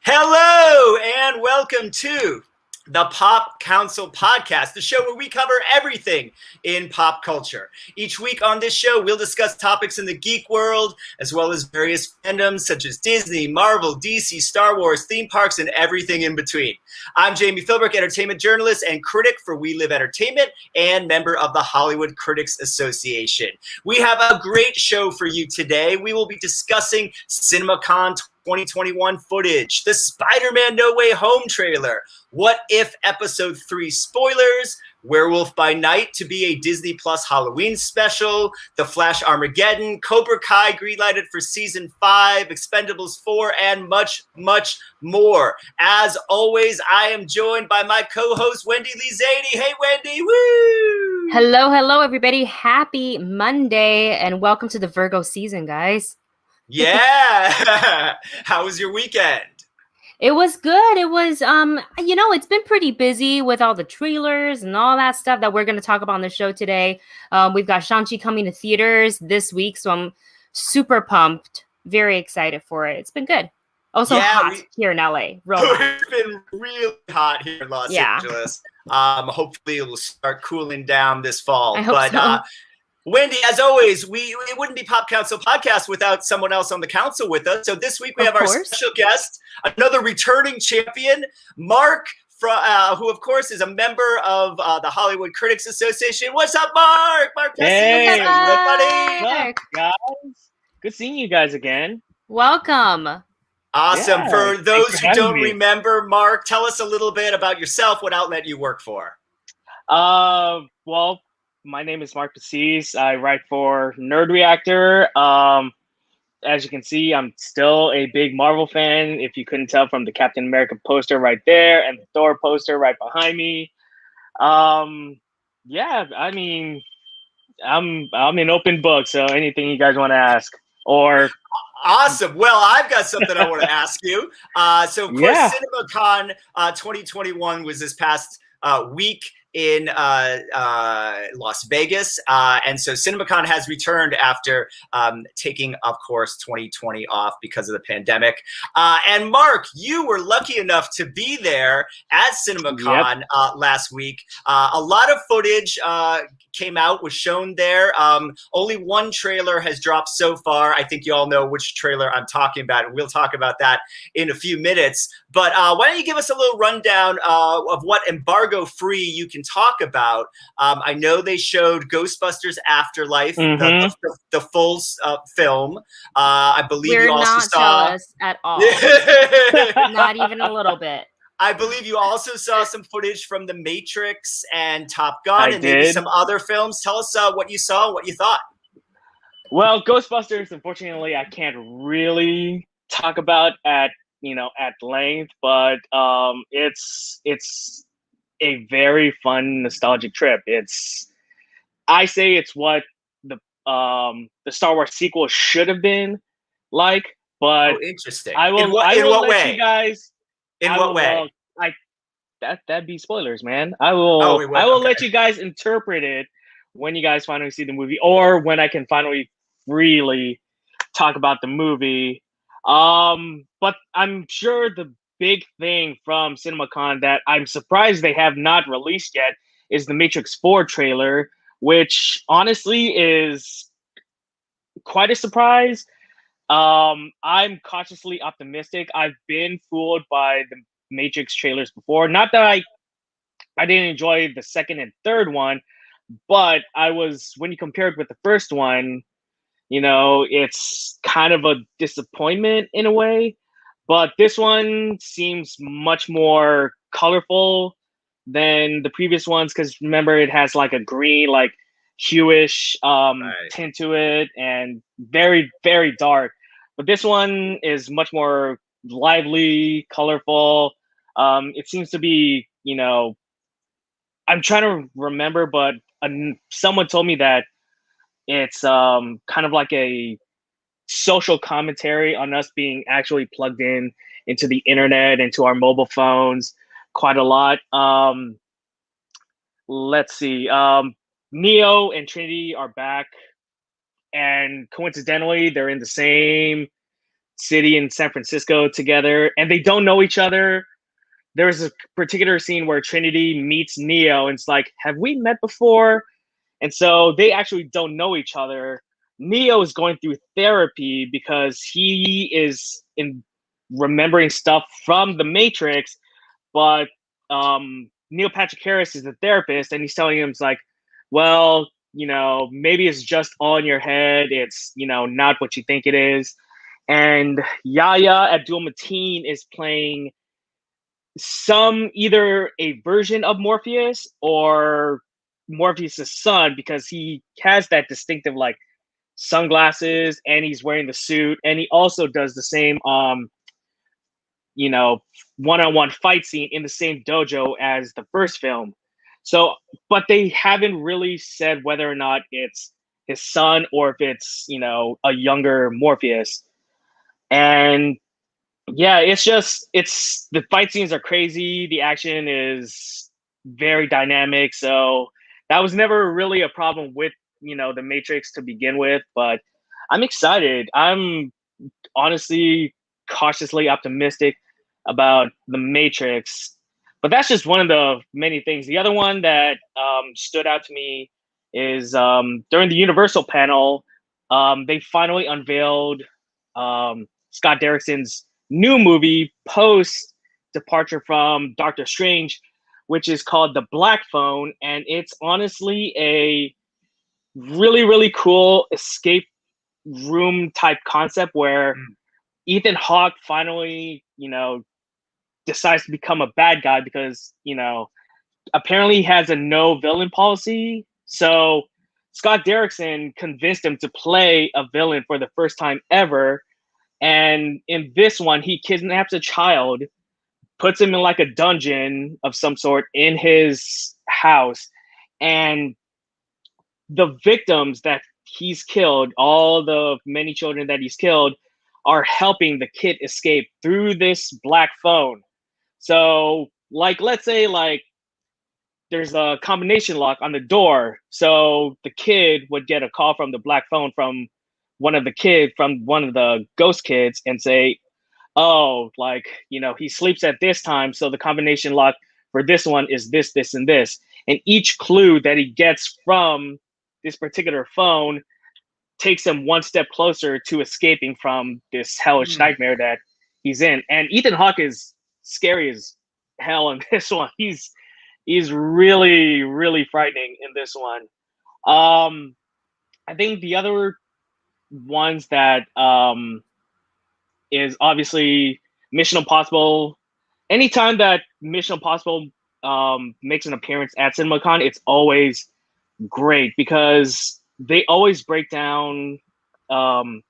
Hello and welcome to the Pop Council Podcast, the show where we cover everything in pop culture. Each week on this show, we'll discuss topics in the geek world, as well as various fandoms such as Disney, Marvel, DC, Star Wars, theme parks, and everything in between. I'm Jami, Philbrick, entertainment journalist and critic for We Live Entertainment and member of the Hollywood Critics Association. We have a great show for you today. We will be discussing CinemaCon 2021 footage, the Spider-Man No Way Home trailer, What If Episode 3 spoilers, Werewolf By Night to be a Disney Plus Halloween special, the Flash Armageddon, Cobra Kai greenlighted for Season 5, Expendables 4, and much, much more. As always, I am joined by my co-host, Wendy Lee Szany. Hey, Wendy, woo! Hello, everybody. Happy Monday, and welcome to the Virgo season, guys. Yeah. How was your weekend? It was good. It was, it's been pretty busy with all the trailers and all that stuff that we're going to talk about on the show today. We've got Shang-Chi coming to theaters this week, so I'm super pumped. Very excited for it. It's been good. Also hot here in LA. It's been really hot here in Los Angeles. Hopefully it will start cooling down this fall. I hope so. Wendy, as always, it wouldn't be Pop Council Podcast without someone else on the council with us. So this week we have our special guest, another returning champion, Mark, who of course is a member of the Hollywood Critics Association. What's up, Mark? Mark Pacis. Hey, buddy? What's up, guys? Good seeing you guys again. Welcome. Awesome. Yeah, for those who don't remember, Mark, tell us a little bit about yourself, what outlet you work for. Well, my name is Mark Pacis. I write for Nerd Reactor. As you can see, I'm still a big Marvel fan. If you couldn't tell from the Captain America poster right there and the Thor poster right behind me. Yeah, I mean, I'm an open book. So anything you guys want to ask or. Awesome. Well, I've got something I want to ask you. So, of course, CinemaCon 2021 was this past week in Las Vegas. And so CinemaCon has returned after taking, of course, 2020 off because of the pandemic. And Mark, you were lucky enough to be there at CinemaCon last week. A lot of footage came out, was shown there. Only one trailer has dropped so far. I think you all know which trailer I'm talking about, and we'll talk about that in a few minutes. But why don't you give us a little rundown of what embargo-free you can talk about? I know they showed Ghostbusters Afterlife, the full film. I believe you also saw... jealous at all. Not even a little bit. I believe you also saw some footage from The Matrix and Top Gun maybe some other films. Tell us what you saw, what you thought. Well, Ghostbusters, unfortunately, I can't really talk about at length, but it's a very fun, nostalgic trip. I say it's what the Star Wars sequel should have been like, but interesting. I will let you guys. In what way? That'd be spoilers, man. I will let you guys interpret it when you guys finally see the movie, or when I can finally really talk about the movie. But I'm sure the big thing from CinemaCon that I'm surprised they have not released yet is the Matrix 4 trailer, which honestly is quite a surprise. I'm cautiously optimistic. I've been fooled by the Matrix trailers before. Not that I didn't enjoy the second and third one, but when you compare it with the first one, it's kind of a disappointment in a way. But this one seems much more colorful than the previous ones, because remember, it has like a green, like hueish tint to it, and very, very dark. But this one is much more lively, colorful. It seems to be, I'm trying to remember, but someone told me that it's kind of like a social commentary on us being actually plugged into the internet, into our mobile phones quite a lot. Let's see. Neo and Trinity are back, and coincidentally, they're in the same city in San Francisco together, and they don't know each other. There's a particular scene where Trinity meets Neo, and it's like, have we met before? And so they actually don't know each other. Neo is going through therapy because he is remembering stuff from the Matrix, but Neil Patrick Harris is the therapist, and he's telling him, it's like, well, maybe it's just all in your head. It's, not what you think it is. And Yahya Abdul-Mateen is playing either a version of Morpheus or Morpheus' son, because he has that distinctive like sunglasses and he's wearing the suit, and he also does the same one-on-one fight scene in the same dojo as the first film. So, but they haven't really said whether or not it's his son or if it's, a younger Morpheus. And yeah, it's the fight scenes are crazy. The action is very dynamic. So that was never really a problem with, the Matrix to begin with, but I'm excited. I'm honestly cautiously optimistic about the Matrix, but that's just one of the many things. The other one that stood out to me is during the Universal panel, they finally unveiled Scott Derrickson's new movie post departure from Doctor Strange, which is called The Black Phone, and it's honestly a really, really cool escape room type concept where Ethan Hawke finally, decides to become a bad guy because, apparently he has a no villain policy. So Scott Derrickson convinced him to play a villain for the first time ever. And in this one, he kidnaps a child, puts him in like a dungeon of some sort in his house. And the victims that he's killed, all the many children that he's killed, are helping the kid escape through this black phone. So, like, let's say, like, there's a combination lock on the door. So the kid would get a call from the black phone from one of the ghost kids and say, oh, like, he sleeps at this time. So the combination lock for this one is this, this, and this. And each clue that he gets from this particular phone takes him one step closer to escaping from this hellish nightmare that he's in. And Ethan Hawke is scary as hell in this one. He's really, really frightening in this one. I think the other ones that is obviously Mission Impossible. Anytime that Mission Impossible makes an appearance at CinemaCon, it's always great because they always break down the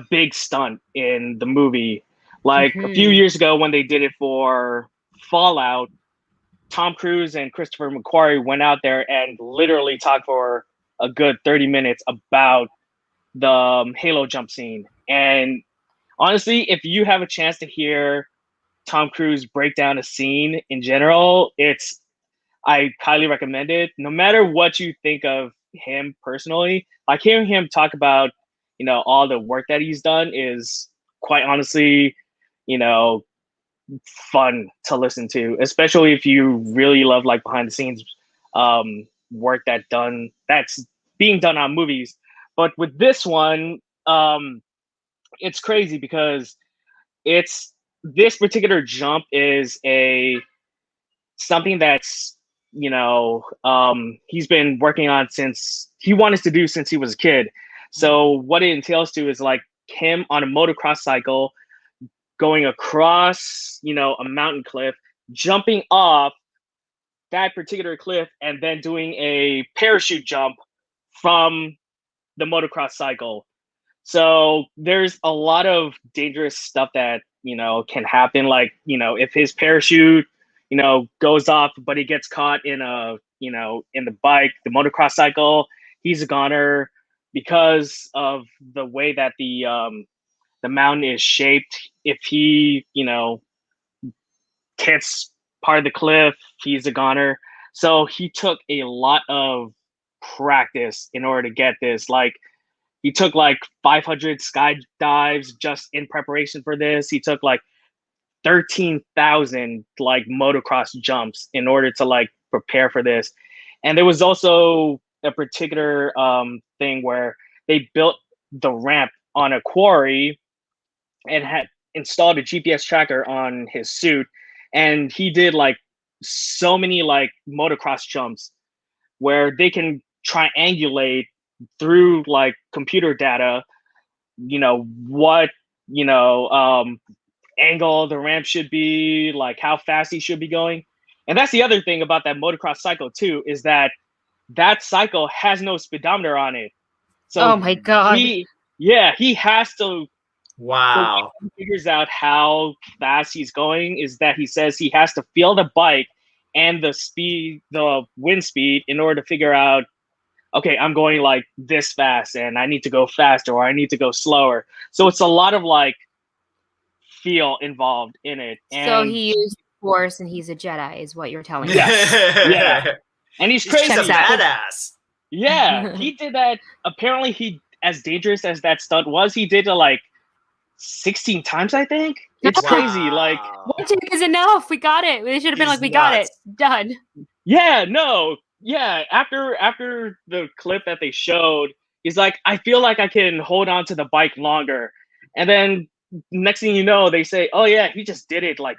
big stunt in the movie. Like a few years ago when they did it for Fallout, Tom Cruise and Christopher McQuarrie went out there and literally talked for a good 30 minutes about the Halo jump scene. And honestly, if you have a chance to hear Tom Cruise break down a scene in general, I highly recommend it. No matter what you think of him personally, like hearing him talk about, all the work that he's done is quite honestly, fun to listen to, especially if you really love like behind the scenes work that's being done on movies. But with this one, it's crazy because this particular jump is something that's he's been working on since he wanted to do since he was a kid. So what it entails to is like him on a motocross cycle going across a mountain cliff, jumping off that particular cliff, and then doing a parachute jump from the motocross cycle. So there's a lot of dangerous stuff that can happen, like if his parachute goes off, but he gets caught in in the motocross cycle, he's a goner because of the way that the mountain is shaped. If he, hits part of the cliff, he's a goner. So he took a lot of practice in order to get this. Like he took like 500 skydives just in preparation for this. He took like 13,000 like motocross jumps in order to like prepare for this. And there was also a particular thing where they built the ramp on a quarry and had installed a GPS tracker on his suit. And he did like so many like motocross jumps where they can triangulate through like computer data, what, angle the ramp should be, like how fast he should be going. And that's the other thing about that motocross cycle too, is that cycle has no speedometer on it. So oh my God. He has to. Wow. He figures out how fast he's going is that he says he has to feel the bike and the wind speed in order to figure out, okay, I'm going like this fast and I need to go faster or I need to go slower. So it's a lot of like feel involved in it. And so he used Force and he's a Jedi is what you're telling me. Yes. Yeah. And he's crazy. He's a badass. Yeah. He did that. Apparently as dangerous as that stunt was, he did it like 16 times, I think. It's crazy. Like, one take is enough. We got it. They should have been like, we got it. Done. Yeah, no. Yeah. After the clip that they showed, he's like, I feel like I can hold on to the bike longer. And then next thing you know, they say, oh yeah, he just did it like,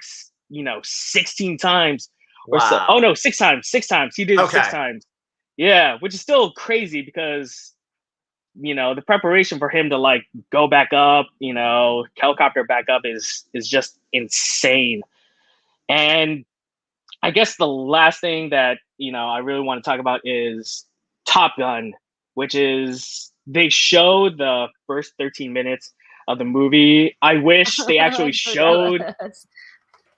16 times. Or so. Oh no, 6 times. 6 times. He did it 6 times. Yeah, which is still crazy because the preparation for him to like go back up, helicopter back up is just insane. And I guess the last thing that, I really want to talk about is Top Gun, which is they showed the first 13 minutes of the movie. I wish they actually showed.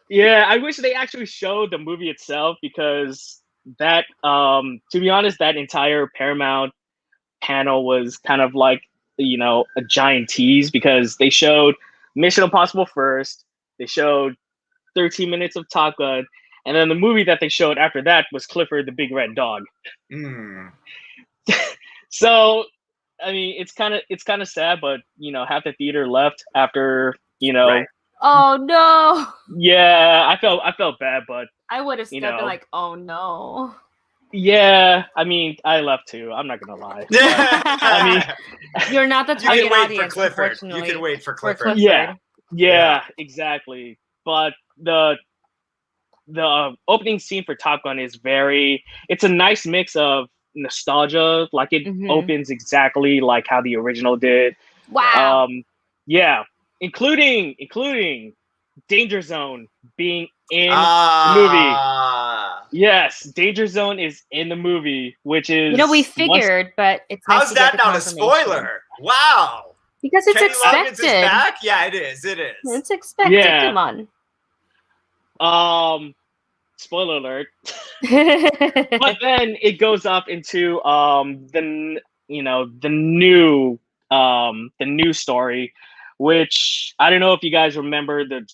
Yeah, I wish they actually showed the movie itself because that, to be honest, that entire Paramount panel was kind of like, a giant tease because they showed Mission Impossible first. They showed 13 minutes of Top Gun. And then the movie that they showed after that was Clifford the Big Red Dog. So, I mean, it's kind of sad, but, half the theater left after, Right. Oh no. Yeah, I felt bad, but I would have stepped in like, oh no. Yeah, I mean, I left too. I'm not gonna lie. But, I mean, you're not the target audience. You can wait for Clifford. Yeah, exactly. But the opening scene for Top Gun is it's a nice mix of nostalgia, like it opens exactly like how the original did. Wow. Yeah, including Danger Zone being in the movie. Yes, Danger Zone is in the movie, which is we figured, but it's nice how's that not a spoiler? Wow. Because it's Kenny expected. Loggins is back? Yeah, it is. It's expected. Yeah. Come on. Spoiler alert. But then it goes up into the new story, which I don't know if you guys remember the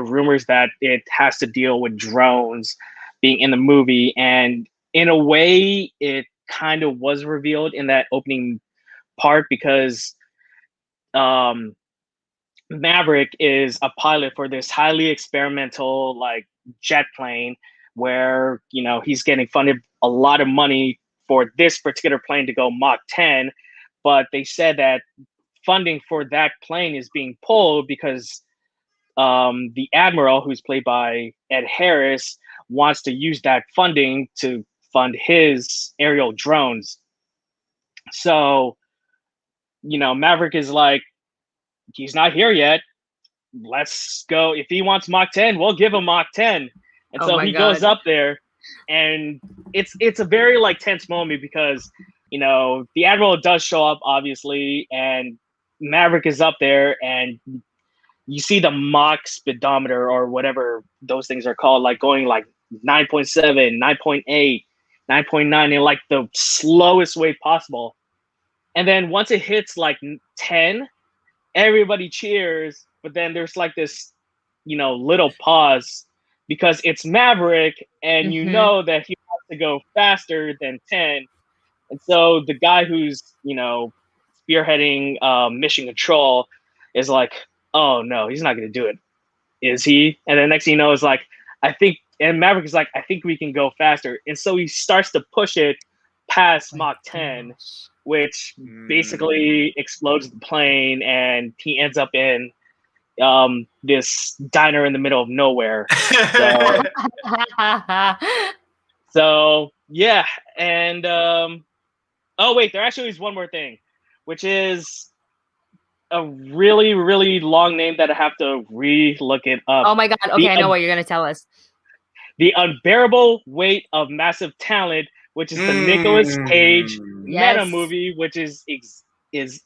rumors that it has to deal with drones being in the movie, and in a way it kind of was revealed in that opening part because Maverick is a pilot for this highly experimental like jet plane where he's getting funded a lot of money for this particular plane to go Mach 10, but they said that funding for that plane is being pulled because the admiral, who's played by Ed Harris, wants to use that funding to fund his aerial drones. So, Maverick is like, he's not here yet. Let's go. If he wants Mach 10, we'll give him Mach 10. And so he goes up there, and it's a very like tense moment because, the admiral does show up obviously, and Maverick is up there, and you see the Mach speedometer or whatever those things are called, like going like 9.7, 9.8, 9.9 in like the slowest way possible. And then once it hits like 10, everybody cheers. But then there's like this, little pause because it's Maverick and you know that he wants to go faster than 10. And so the guy who's, spearheading Mission Control, is like, oh no, he's not going to do it, is he? And then next thing you know, is like, I think, and Maverick is like, I think we can go faster, and so he starts to push it past Mach 10, which basically explodes the plane, and he ends up in this diner in the middle of nowhere. So yeah, and oh wait, there actually is one more thing, which is a really, really long name that I have to re-look it up. Oh my god, okay, I know what you're gonna tell us. The Unbearable Weight of Massive Talent, which is the Nicolas Cage meta movie, which is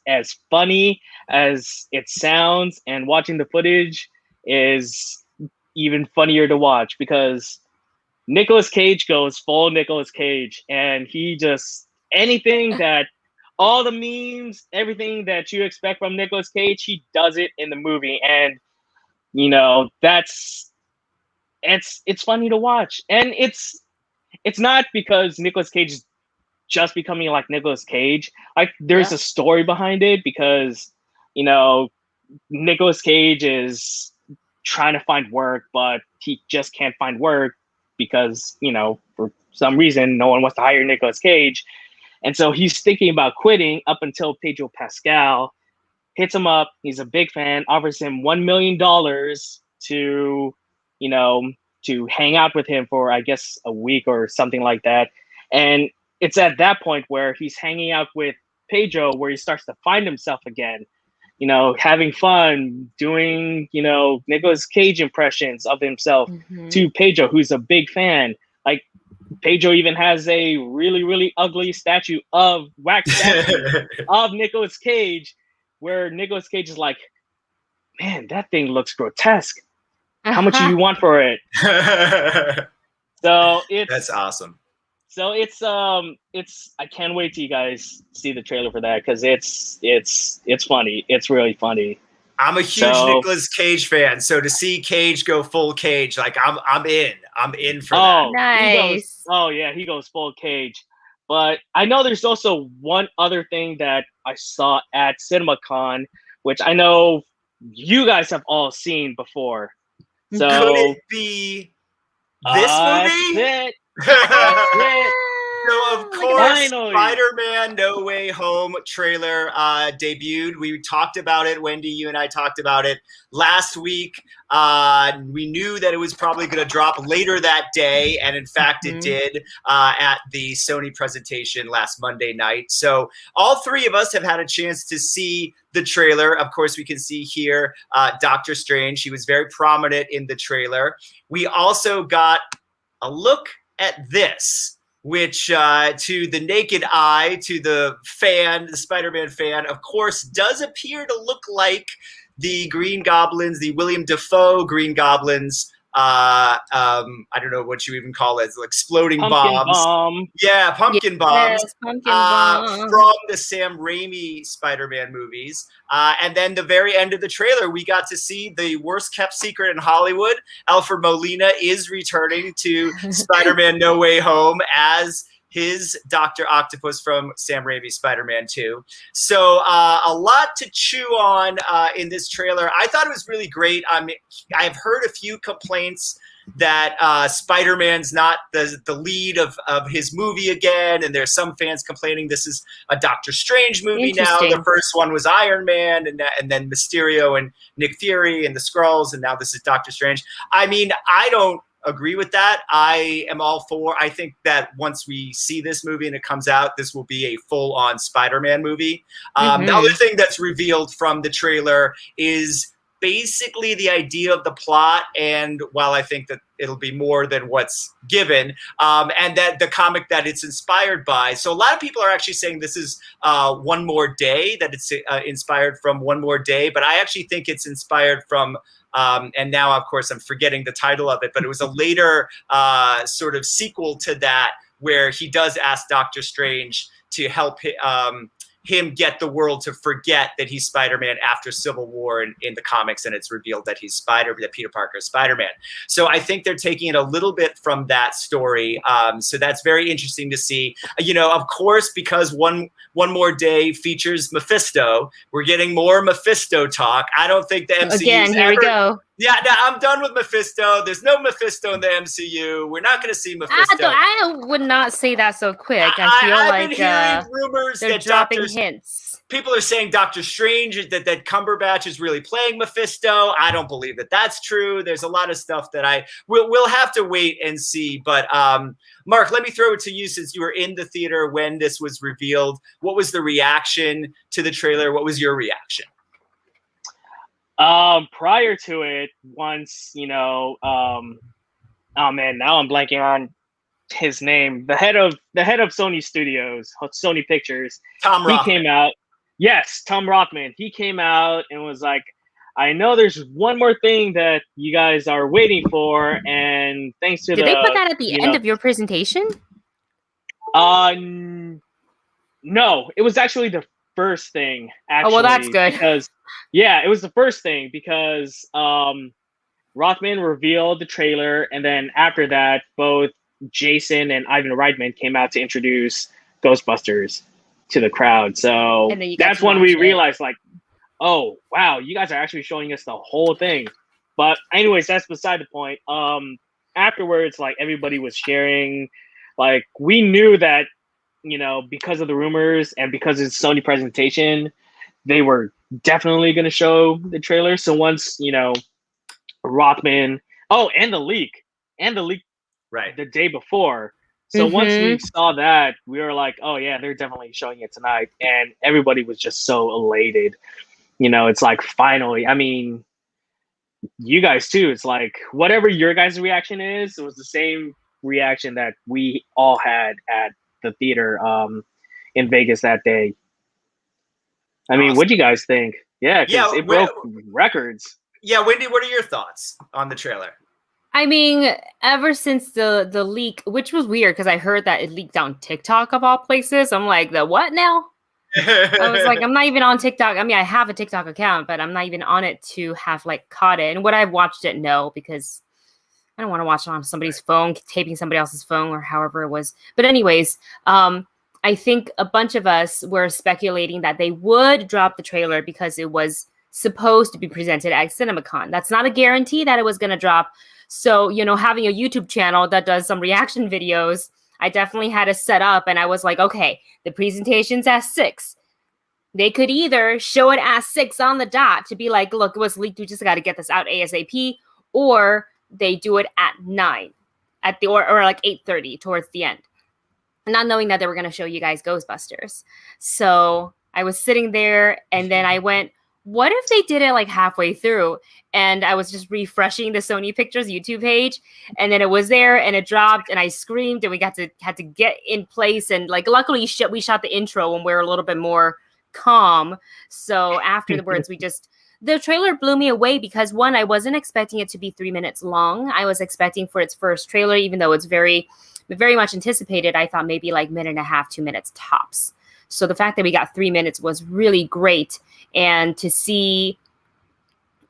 as funny as it sounds, and watching the footage is even funnier to watch because Nicolas Cage goes full Nicolas Cage, and he just anything that all the memes, everything that you expect from Nicolas Cage, he does it in the movie, and you know it's funny to watch, and it's not because Nicolas Cage is just becoming like Nicolas Cage. Like there's a story behind it because you know Nicolas Cage is trying to find work, but he just can't find work because you know for some reason no one wants to hire Nicolas Cage, and so he's thinking about quitting up until Pedro Pascal hits him up. He's a big fan, offers him $1 million to you know to hang out with him for I guess a week or something like that, and it's at that point where he's hanging out with Pedro where he starts to find himself again, you know, having fun, doing, you know, Nicolas Cage impressions of himself to Pedro, who's a big fan. Like Pedro even has a really, really ugly wax statue of Nicolas Cage, where Nicolas Cage is like, man, that thing looks grotesque. How much do you want for it? So that's awesome. So it's I can't wait till you guys see the trailer for that because it's funny. It's really funny. I'm a huge Nicolas Cage fan, so to see Cage go full Cage, like I'm in. I'm in for that. Nice. He goes full Cage. But I know there's also one other thing that I saw at CinemaCon, which I know you guys have all seen before. So could it be this movie? That's it. So of course, Spider-Man No Way Home trailer debuted. We talked about it, Wendy. You and I talked about it last week. We knew that it was probably going to drop later that day, and in fact, it did at the Sony presentation last Monday night. So all three of us have had a chance to see the trailer. Of course, we can see here Doctor Strange. He was very prominent in the trailer. We also got a look at this, which to the naked eye, to the fan, the Spider-Man fan, of course, does appear to look like the Green Goblins, the William Dafoe Green Goblins. I don't know what you even call it, it's like exploding bombs. Bomb. Yeah, pumpkin bombs. Pumpkin bomb. From the Sam Raimi Spider-Man movies. And then the very end of the trailer, we got to see the worst kept secret in Hollywood. Alfred Molina is returning to Spider-Man No Way Home as his Dr. Octopus from Sam Raimi's Spider-Man 2. So a lot to chew on in this trailer. I thought it was really great. I mean, I've heard a few complaints that Spider-Man's not the lead of his movie again, and there's some fans complaining this is a Doctor Strange movie now. The first one was Iron Man, and then Mysterio and Nick Fury and the Skrulls, and now this is Doctor Strange. I mean, I don't agree with that. I am all for. I think that once we see this movie and it comes out, this will be a full-on Spider-Man movie. The other thing that's revealed from the trailer is basically the idea of the plot, and while I think that it'll be more than what's given, and that the comic that it's inspired by. So a lot of people are actually saying this is One More Day, that it's inspired from One More Day, but I actually think it's inspired from and now, of course, I'm forgetting the title of it, but it was a later sort of sequel to that where he does ask Doctor Strange to help him get the world to forget that he's Spider-Man after Civil War in the comics, and it's revealed that that Peter Parker is Spider-Man. So I think they're taking it a little bit from that story. So that's very interesting to see. Of course, because one more day features Mephisto, we're getting more Mephisto talk. I don't think the MCU again. Here we go. Yeah, no, I'm done with Mephisto. There's no Mephisto in the MCU. We're not going to see Mephisto. I would not say that so quick. I've been hearing rumors they're that dropping hints. People are saying Doctor Strange, that Cumberbatch is really playing Mephisto. I don't believe that that's true. There's a lot of stuff that we'll have to wait and see. But Mark, let me throw it to you since you were in the theater when this was revealed. What was the reaction to the trailer? What was your reaction? Prior to it, once, oh man, now I'm blanking on his name. The head of Sony Studios, Sony Pictures. Tom Rothman. He came out. Yes, Tom Rothman. He came out and was like, I know there's one more thing that you guys are waiting for, and thanks to Did they put that at the end of your presentation? No, it was actually the first thing. Actually, oh, well, that's good. Because it was the first thing because Rothman revealed the trailer, and then after that, both Jason and Ivan Reitman came out to introduce Ghostbusters to the crowd. So that's when we realized, like, oh wow, you guys are actually showing us the whole thing. But anyways, that's beside the point. Afterwards, like, everybody was sharing. Like, we knew that, because of the rumors and because it's Sony presentation, they were definitely going to show the trailer. So once, Rothman, and the leak, right, the day before. So once we saw that, we were like, oh yeah, they're definitely showing it tonight. And everybody was just so elated. It's like, finally, I mean, you guys too. It's like, whatever your guys' reaction is, it was the same reaction that we all had at the theater in Vegas that day. I mean, what do you guys think? Yeah, because it broke records. Yeah, Wendy, what are your thoughts on the trailer? I mean, ever since the leak, which was weird because I heard that it leaked on TikTok of all places. I'm like, the what now? I was like, I'm not even on TikTok. I mean, I have a TikTok account, but I'm not even on it to have like caught it. And would I have watched it? No, because I don't want to watch it on somebody's phone, taping somebody else's phone or however it was. But anyways, I think a bunch of us were speculating that they would drop the trailer because it was supposed to be presented at CinemaCon. That's not a guarantee that it was going to drop. So, having a YouTube channel that does some reaction videos, I definitely had to set up, and I was like, okay, the presentation's at 6. They could either show it at 6 on the dot to be like, look, it was leaked, we just got to get this out ASAP, or they do it at 9 or like 8:30 towards the end, not knowing that they were going to show you guys Ghostbusters. So I was sitting there, and then I went, what if they did it like halfway through? And I was just refreshing the Sony Pictures YouTube page, and then it was there, and it dropped, and I screamed, and we had to get in place, and like luckily we shot the intro when we were a little bit more calm. So afterwards, the trailer blew me away because, one, I wasn't expecting it to be 3 minutes long. I was expecting for its first trailer, even though it's very, very much anticipated, I thought maybe like 1.5 minutes, 2 minutes tops. So the fact that we got 3 minutes was really great. And to see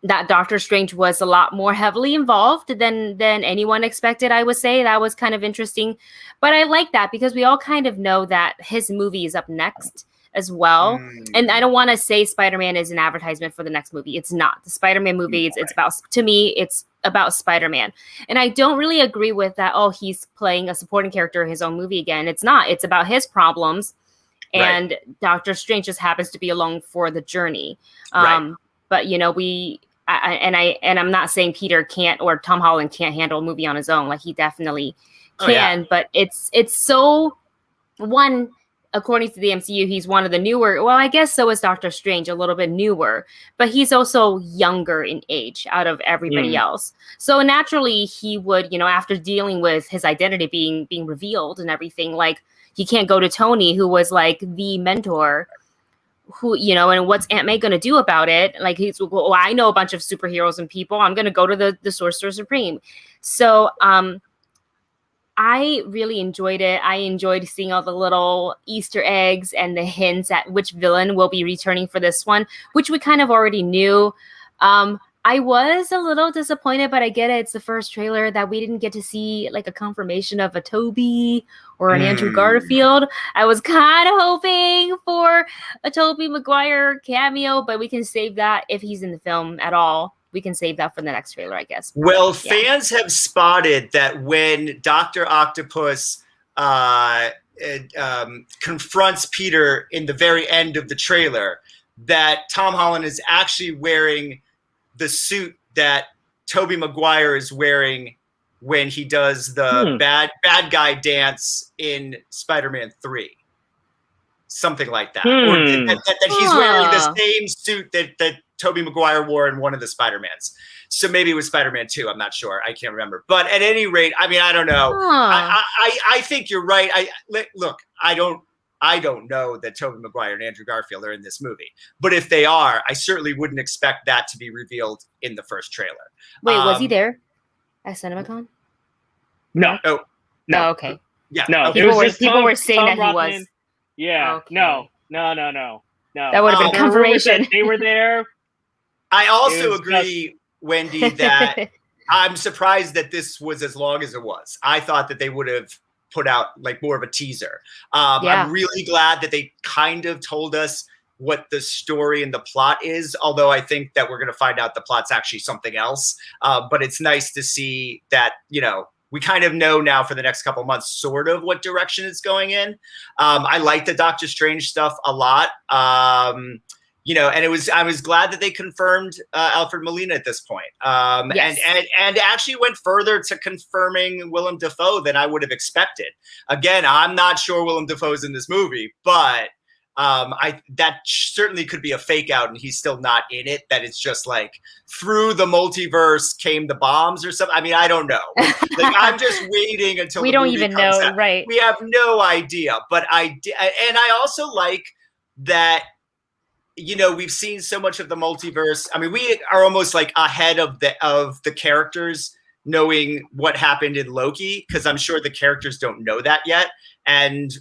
that Doctor Strange was a lot more heavily involved than anyone expected, I would say, that was kind of interesting. But I like that because we all kind of know that his movie is up next as well. And I don't want to say Spider-Man is an advertisement for the next movie. It's not. The Spider-Man movie, it's about, to me, it's about Spider-Man. And I don't really agree with that, oh, he's playing a supporting character in his own movie again. It's not. It's about his problems. And right. Doctor Strange just happens to be along for the journey. Right. But, I'm not saying Peter can't or Tom Holland can't handle a movie on his own. Like, he definitely can. Yeah. But it's so, one, according to the MCU, he's one of the newer. Well, I guess so is Doctor Strange, a little bit newer. But he's also younger in age out of everybody else. So naturally, he would, after dealing with his identity being revealed and everything, like, he can't go to Tony, who was like the mentor, who, and what's Aunt May going to do about it? Like, well, I know a bunch of superheroes and people. I'm going to go to the Sorcerer Supreme. So I really enjoyed it. I enjoyed seeing all the little Easter eggs and the hints at which villain will be returning for this one, which we kind of already knew. I was a little disappointed, but I get it. It's the first trailer that we didn't get to see like a confirmation of a Tobey or an Andrew Garfield. I was kind of hoping for a Tobey Maguire cameo, but we can save that if he's in the film at all. We can save that for the next trailer, I guess. Well, fans have spotted that when Dr. Octopus confronts Peter in the very end of the trailer, that Tom Holland is actually wearing the suit that Tobey Maguire is wearing when he does the bad guy dance in Spider-Man 3. Something like that. Or that he's wearing the same suit that Tobey Maguire wore in one of the Spider-Mans. So maybe it was Spider-Man 2. I'm not sure. I can't remember. But at any rate, I mean, I don't know. I think you're right. Look, I don't know that Tobey Maguire and Andrew Garfield are in this movie. But if they are, I certainly wouldn't expect that to be revealed in the first trailer. Wait, was he there at CinemaCon? No. Oh, no. Oh, okay. Yeah. No. Okay. People were saying that he was. Yeah. Okay. No. That would have been confirmation. They were there. I also agree, Wendy, that I'm surprised that this was as long as it was. I thought that they would have put out like more of a teaser. I'm really glad that they kind of told us what the story and the plot is, although I think that we're going to find out the plot's actually something else. But it's nice to see that, we kind of know now for the next couple months sort of what direction it's going in. I like the Doctor Strange stuff a lot. And I was glad that they confirmed Alfred Molina at this point. Yes. and actually went further to confirming Willem Dafoe than I would have expected. Again, I'm not sure Willem Dafoe's in this movie, but that certainly could be a fake out and he's still not in it. That it's just like through the multiverse came the bombs or something. I mean, I don't know. Like I'm just waiting until we the don't movie even comes know, out. right? We have no idea. But I also like that. We've seen so much of the multiverse. I mean, we are almost like ahead of the characters knowing what happened in Loki, because I'm sure the characters don't know that yet. And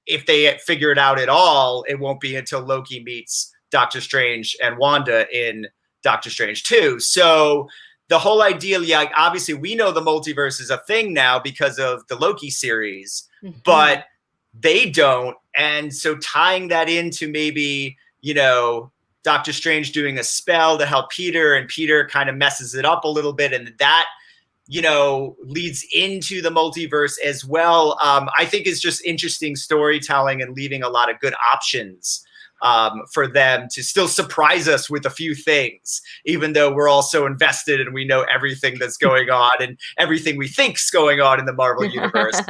if they figure it out at all, it won't be until Loki meets Doctor Strange and Wanda in Doctor Strange 2. So the whole idea, obviously we know the multiverse is a thing now because of the Loki series, but they don't. And so tying that into maybe, Doctor Strange doing a spell to help Peter and Peter kind of messes it up a little bit. And that, leads into the multiverse as well. I think it's just interesting storytelling and leaving a lot of good options for them to still surprise us with a few things, even though we're all so invested and we know everything that's going on and everything we think's going on in the Marvel universe.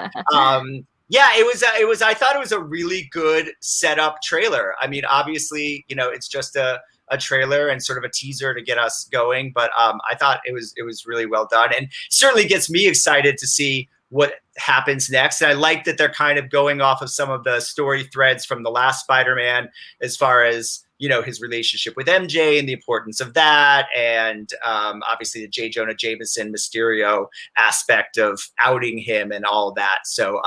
I thought it was a really good setup trailer. I mean, obviously, it's just a trailer and sort of a teaser to get us going, but I thought it was really well done and certainly gets me excited to see what happens next. And I like that they're kind of going off of some of the story threads from the last Spider-Man as far as, his relationship with MJ and the importance of that. And obviously the J. Jonah Jameson Mysterio aspect of outing him and all that. So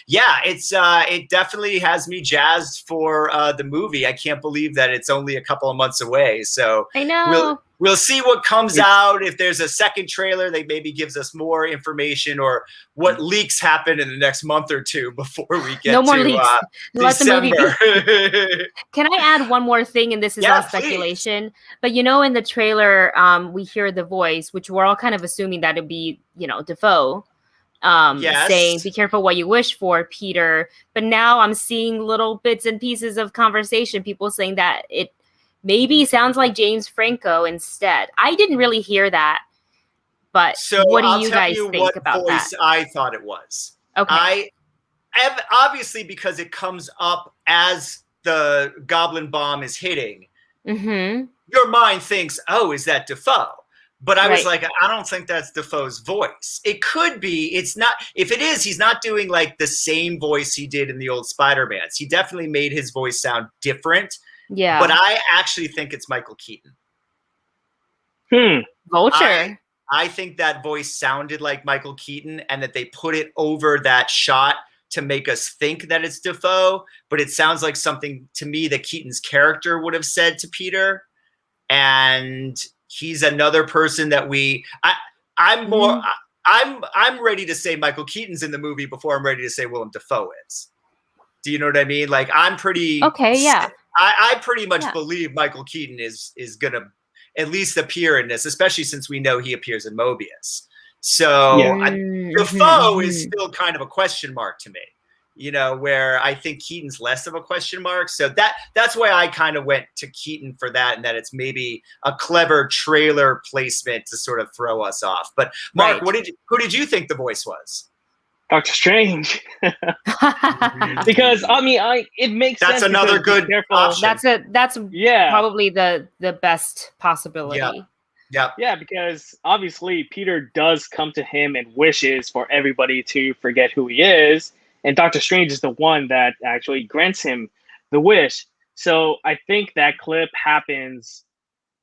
it definitely has me jazzed for the movie. I can't believe that it's only a couple of months away. So I know. We'll see what comes out. If there's a second trailer that maybe gives us more information or what leaks happen in the next month or two before we get more to leaks. Let December. The movie Can I add one more thing? And this is all speculation. Please. But in the trailer, we hear the voice, which we're all kind of assuming that it'd be, Dafoe. Saying, be careful what you wish for, Peter. But now I'm seeing little bits and pieces of conversation, people saying that it maybe sounds like James Franco instead. I didn't really hear that, but what do you guys think about that? I thought it was. Okay. Obviously because it comes up as the goblin bomb is hitting. Mm-hmm. Your mind thinks, "Oh, is that Dafoe?" But I was like, I don't think that's Dafoe's voice. It could be. It's not. If it is, he's not doing like the same voice he did in the old Spider-Mans. He definitely made his voice sound different. Yeah. But I actually think it's Michael Keaton. Vulture. I think that voice sounded like Michael Keaton, and that they put it over that shot to make us think that it's Dafoe, but it sounds like something to me that Keaton's character would have said to Peter. And he's another person that I'm ready to say Michael Keaton's in the movie before I'm ready to say Willem Dafoe is. Do you know what I mean? Like, I'm pretty okay. Yeah, I pretty much believe Michael Keaton is gonna at least appear in this, especially since we know he appears in Mobius. So Dafoe is still kind of a question mark to me, you know, where I think Keaton's less of a question mark. So that's why I kind of went to Keaton for that, and that it's maybe a clever trailer placement to sort of throw us off. But Mark, who did you think the voice was? Doctor Strange. Because it makes sense. That's another good option. That's probably the best possibility. Yeah, because obviously Peter does come to him and wishes for everybody to forget who he is, and Doctor Strange is the one that actually grants him the wish. So I think that clip happens,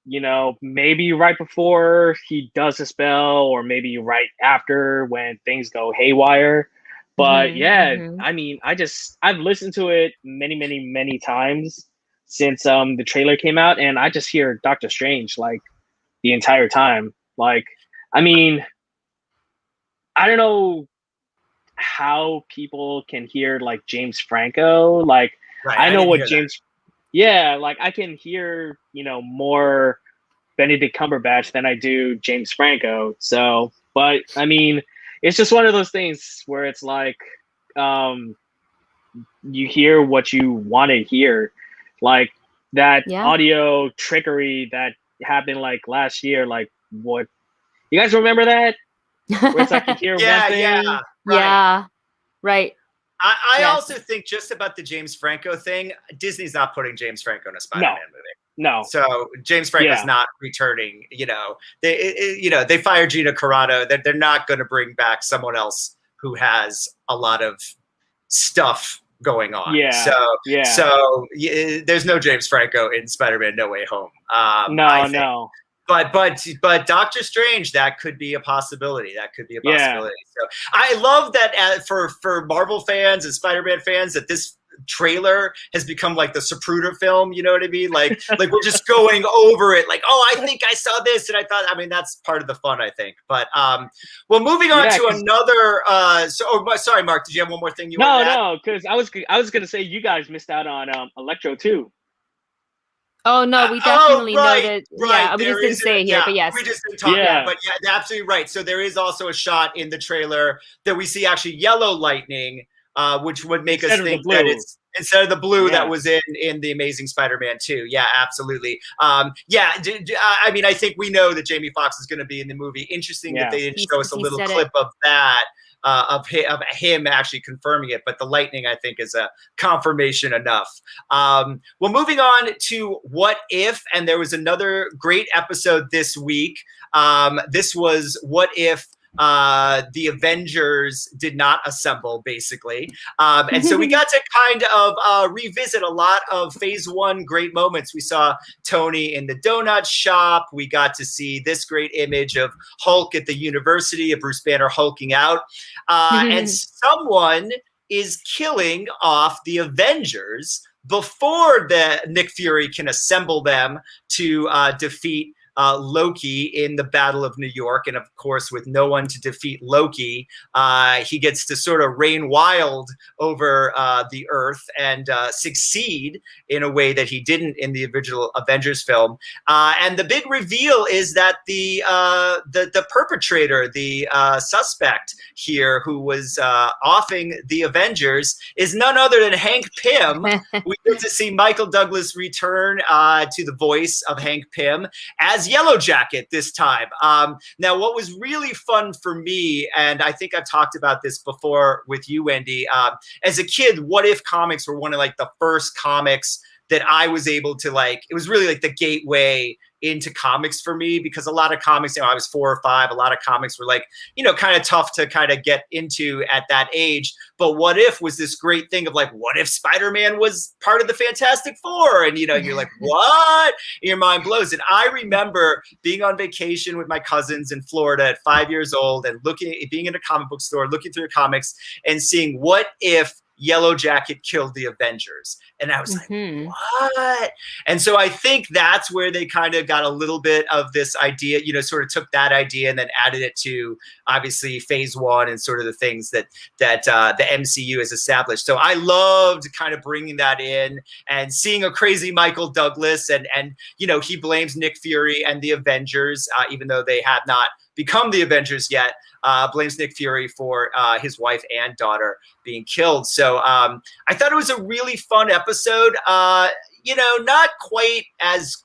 you know, maybe right before he does the spell, or maybe right after when things go haywire. But I mean, I've listened to it many times since the trailer came out, and I just hear Doctor Strange like the entire time. Like, I mean, I don't know how people can hear like James Franco. Like, I know what James. Yeah, like I can hear, you know, more Benedict Cumberbatch than I do James Franco. So, but I mean, it's just one of those things where it's like, you hear what you want to hear, like that audio trickery that happened like last year. Like, what, you guys remember that? Where it's like you hear one thing. Right. I also think just about the James Franco thing, Disney's not putting James Franco in a Spider-Man movie. No. So James Franco's not returning. You know, they fired Gina Carano. They're not going to bring back someone else who has a lot of stuff going on. So there's no James Franco in Spider-Man No Way Home. No. But Doctor Strange, that could be a possibility. So I love that for Marvel fans and Spider-Man fans, that this trailer has become like the Zapruder film. You know what I mean? Like we're just going over it. Like, oh, I think I saw this, and I thought. I mean, that's part of the fun, I think. But well, moving on to another. Sorry, Mark. Did you have one more thing you wanted to add? No, because I was gonna say you guys missed out on Electro too. Oh no, we definitely noted. Yeah, we just didn't say it here, but yes, we just didn't talk. Yeah, but yeah, absolutely right. So there is also a shot in the trailer that we see actually yellow lightning, which would make us think that it's instead of the blue that was in the Amazing Spider-Man 2. Yeah, absolutely. I mean, I think we know that Jamie Foxx is going to be in the movie. Interesting that they didn't show us a little clip of that. Of him actually confirming it, but the lightning, I think, is a confirmation enough. Well, moving on to What If, and there was another great episode this week. This was What If the Avengers did not assemble, basically. And so we got to kind of revisit a lot of Phase 1 great moments. We saw Tony in the donut shop. We got to see this great image of Hulk at the university, of Bruce Banner hulking out. And someone is killing off the Avengers before Nick Fury can assemble them to defeat Loki in the Battle of New York. And of course, with no one to defeat Loki, he gets to sort of reign wild over the earth and succeed in a way that he didn't in the original Avengers film. And the big reveal is that the perpetrator, the suspect here, who was offing the Avengers, is none other than Hank Pym. We get to see Michael Douglas return to the voice of Hank Pym as Yellow Jacket this time. Now, what was really fun for me, and I think I've talked about this before with you, Wendy, as a kid, What If comics were one of like the first comics that I was able to like. It was really like the gateway into comics for me, because a lot of comics, I was 4 or 5, a lot of comics were like, kind of tough to kind of get into at that age. But What If was this great thing of like, what if Spider-Man was part of the Fantastic Four? And, you're like, what? And your mind blows. And I remember being on vacation with my cousins in Florida at 5 years old and being in a comic book store, looking through the comics and seeing what if Yellow Jacket killed the Avengers. And I was like, what? And so I think that's where they kind of got a little bit of this idea, sort of took that idea and then added it to obviously phase 1 and sort of the things that the MCU has established. So I loved kind of bringing that in and seeing a crazy Michael Douglas and he blames Nick Fury and the Avengers, even though they have not become the Avengers yet, blames Nick Fury for his wife and daughter being killed. So I thought it was a really fun episode. Not quite as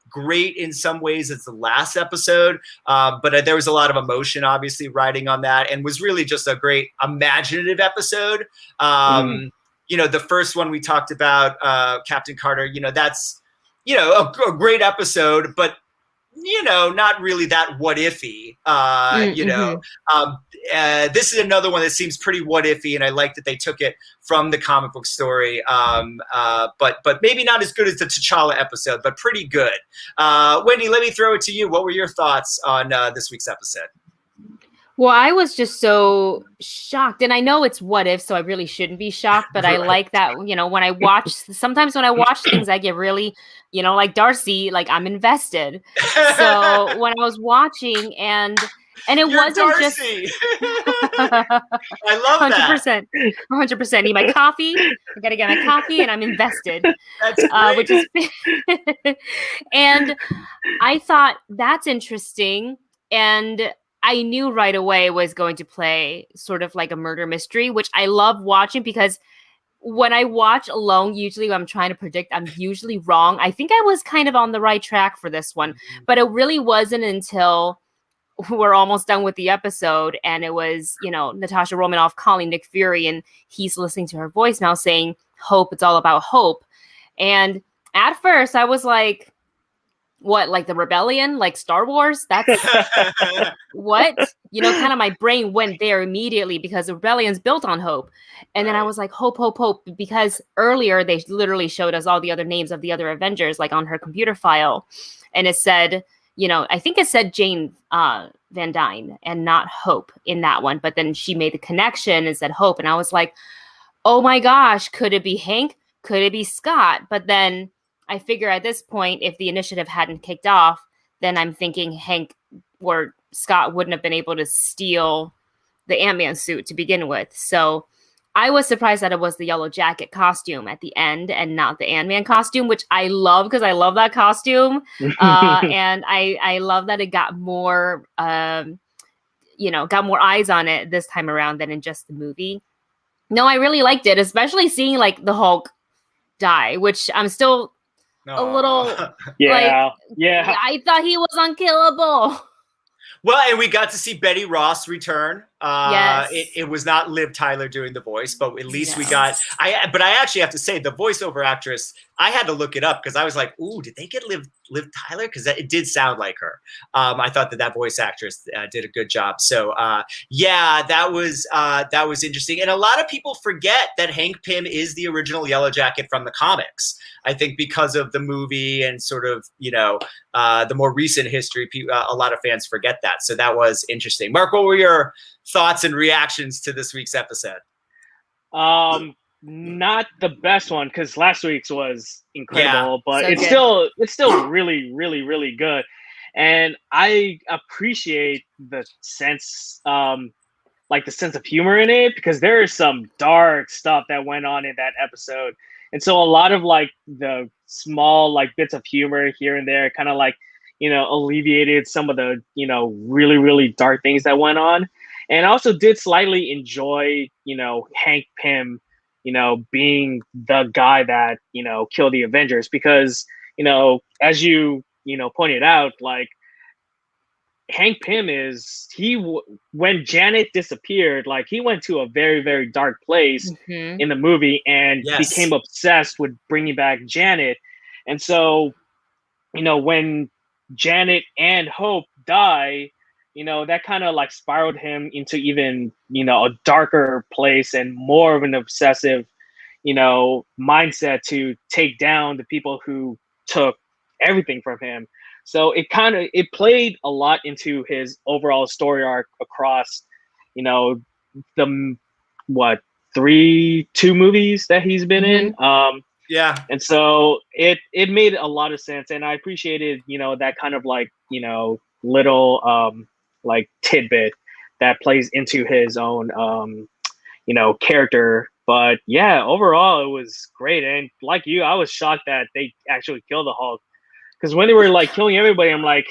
great in some ways as the last episode, but there was a lot of emotion obviously riding on that, and was really just a great imaginative episode. The first one we talked about, Captain Carter, that's a great episode, but not really that what ify, this is another one that seems pretty what ify, and I like that they took it from the comic book story, but maybe not as good as the T'Challa episode, but pretty good. Wendy, let me throw it to you. What were your thoughts on this week's episode? Well, I was just so shocked, and I know it's what if, so I really shouldn't be shocked, but I like that, sometimes when I watch things, I get really, like Darcy, like I'm invested. So when I was watching and it wasn't Darcy. Just I love 100%, 100%. Need my coffee. I gotta get my coffee, and I'm invested. That's great. Which is, and I thought that's interesting, and I knew right away it was going to play sort of like a murder mystery, which I love watching, because when I watch alone, usually when I'm trying to predict, I'm usually wrong. I think I was kind of on the right track for this one, but it really wasn't until we're almost done with the episode and it was, Natasha Romanoff calling Nick Fury, and he's listening to her voicemail saying, hope, it's all about hope. And at first I was like, what, like the rebellion, like Star Wars? That's what? Kind of my brain went there immediately, because the rebellion's built on hope. And then I was like, hope, hope, hope, because earlier they literally showed us all the other names of the other Avengers, like on her computer file. And it said, I think it said Jane Van Dyne and not Hope in that one. But then she made the connection and said Hope. And I was like, oh my gosh, could it be Hank? Could it be Scott? But then I figure at this point, if the initiative hadn't kicked off, then I'm thinking Hank or Scott wouldn't have been able to steal the Ant-Man suit to begin with. So I was surprised that it was the Yellow Jacket costume at the end and not the Ant-Man costume, which I love, because I love that costume. And I love that it got more, got more eyes on it this time around than in just the movie. No, I really liked it, especially seeing like the Hulk die, which I'm still a little yeah. I thought he was unkillable. Well, and we got to see Betty Ross return. Yes. It was not Liv Tyler doing the voice, but at least we got. But I actually have to say, the voiceover actress, I had to look it up, because I was like, "Ooh, did they get Liv Tyler?" Because it did sound like her. I thought that voice actress did a good job. So that was interesting. And a lot of people forget that Hank Pym is the original Yellow Jacket from the comics. I think because of the movie and sort of the more recent history, a lot of fans forget that. So that was interesting. Mark, what were your thoughts and reactions to this week's episode? Not the best one, because last week's was incredible, but so it's still really, really, really good. And I appreciate the sense, the sense of humor in it, because there is some dark stuff that went on in that episode. And so a lot of like the small like bits of humor here and there kind of like, alleviated some of the, really, really dark things that went on. And I also did slightly enjoy, Hank Pym, being the guy that, killed the Avengers, because, as you, pointed out, like Hank Pym when Janet disappeared, like he went to a very, very dark place in the movie and became obsessed with bringing back Janet. And so, when Janet and Hope die, that kind of like spiraled him into even, a darker place and more of an obsessive, mindset to take down the people who took everything from him. So it played a lot into his overall story arc across, the 2 movies that he's been in. Yeah. And so it made a lot of sense. And I appreciated, that kind of like, little like tidbit that plays into his own, character. But yeah, overall, it was great. And like you, I was shocked that they actually killed the Hulk. Because when they were like killing everybody, I'm like,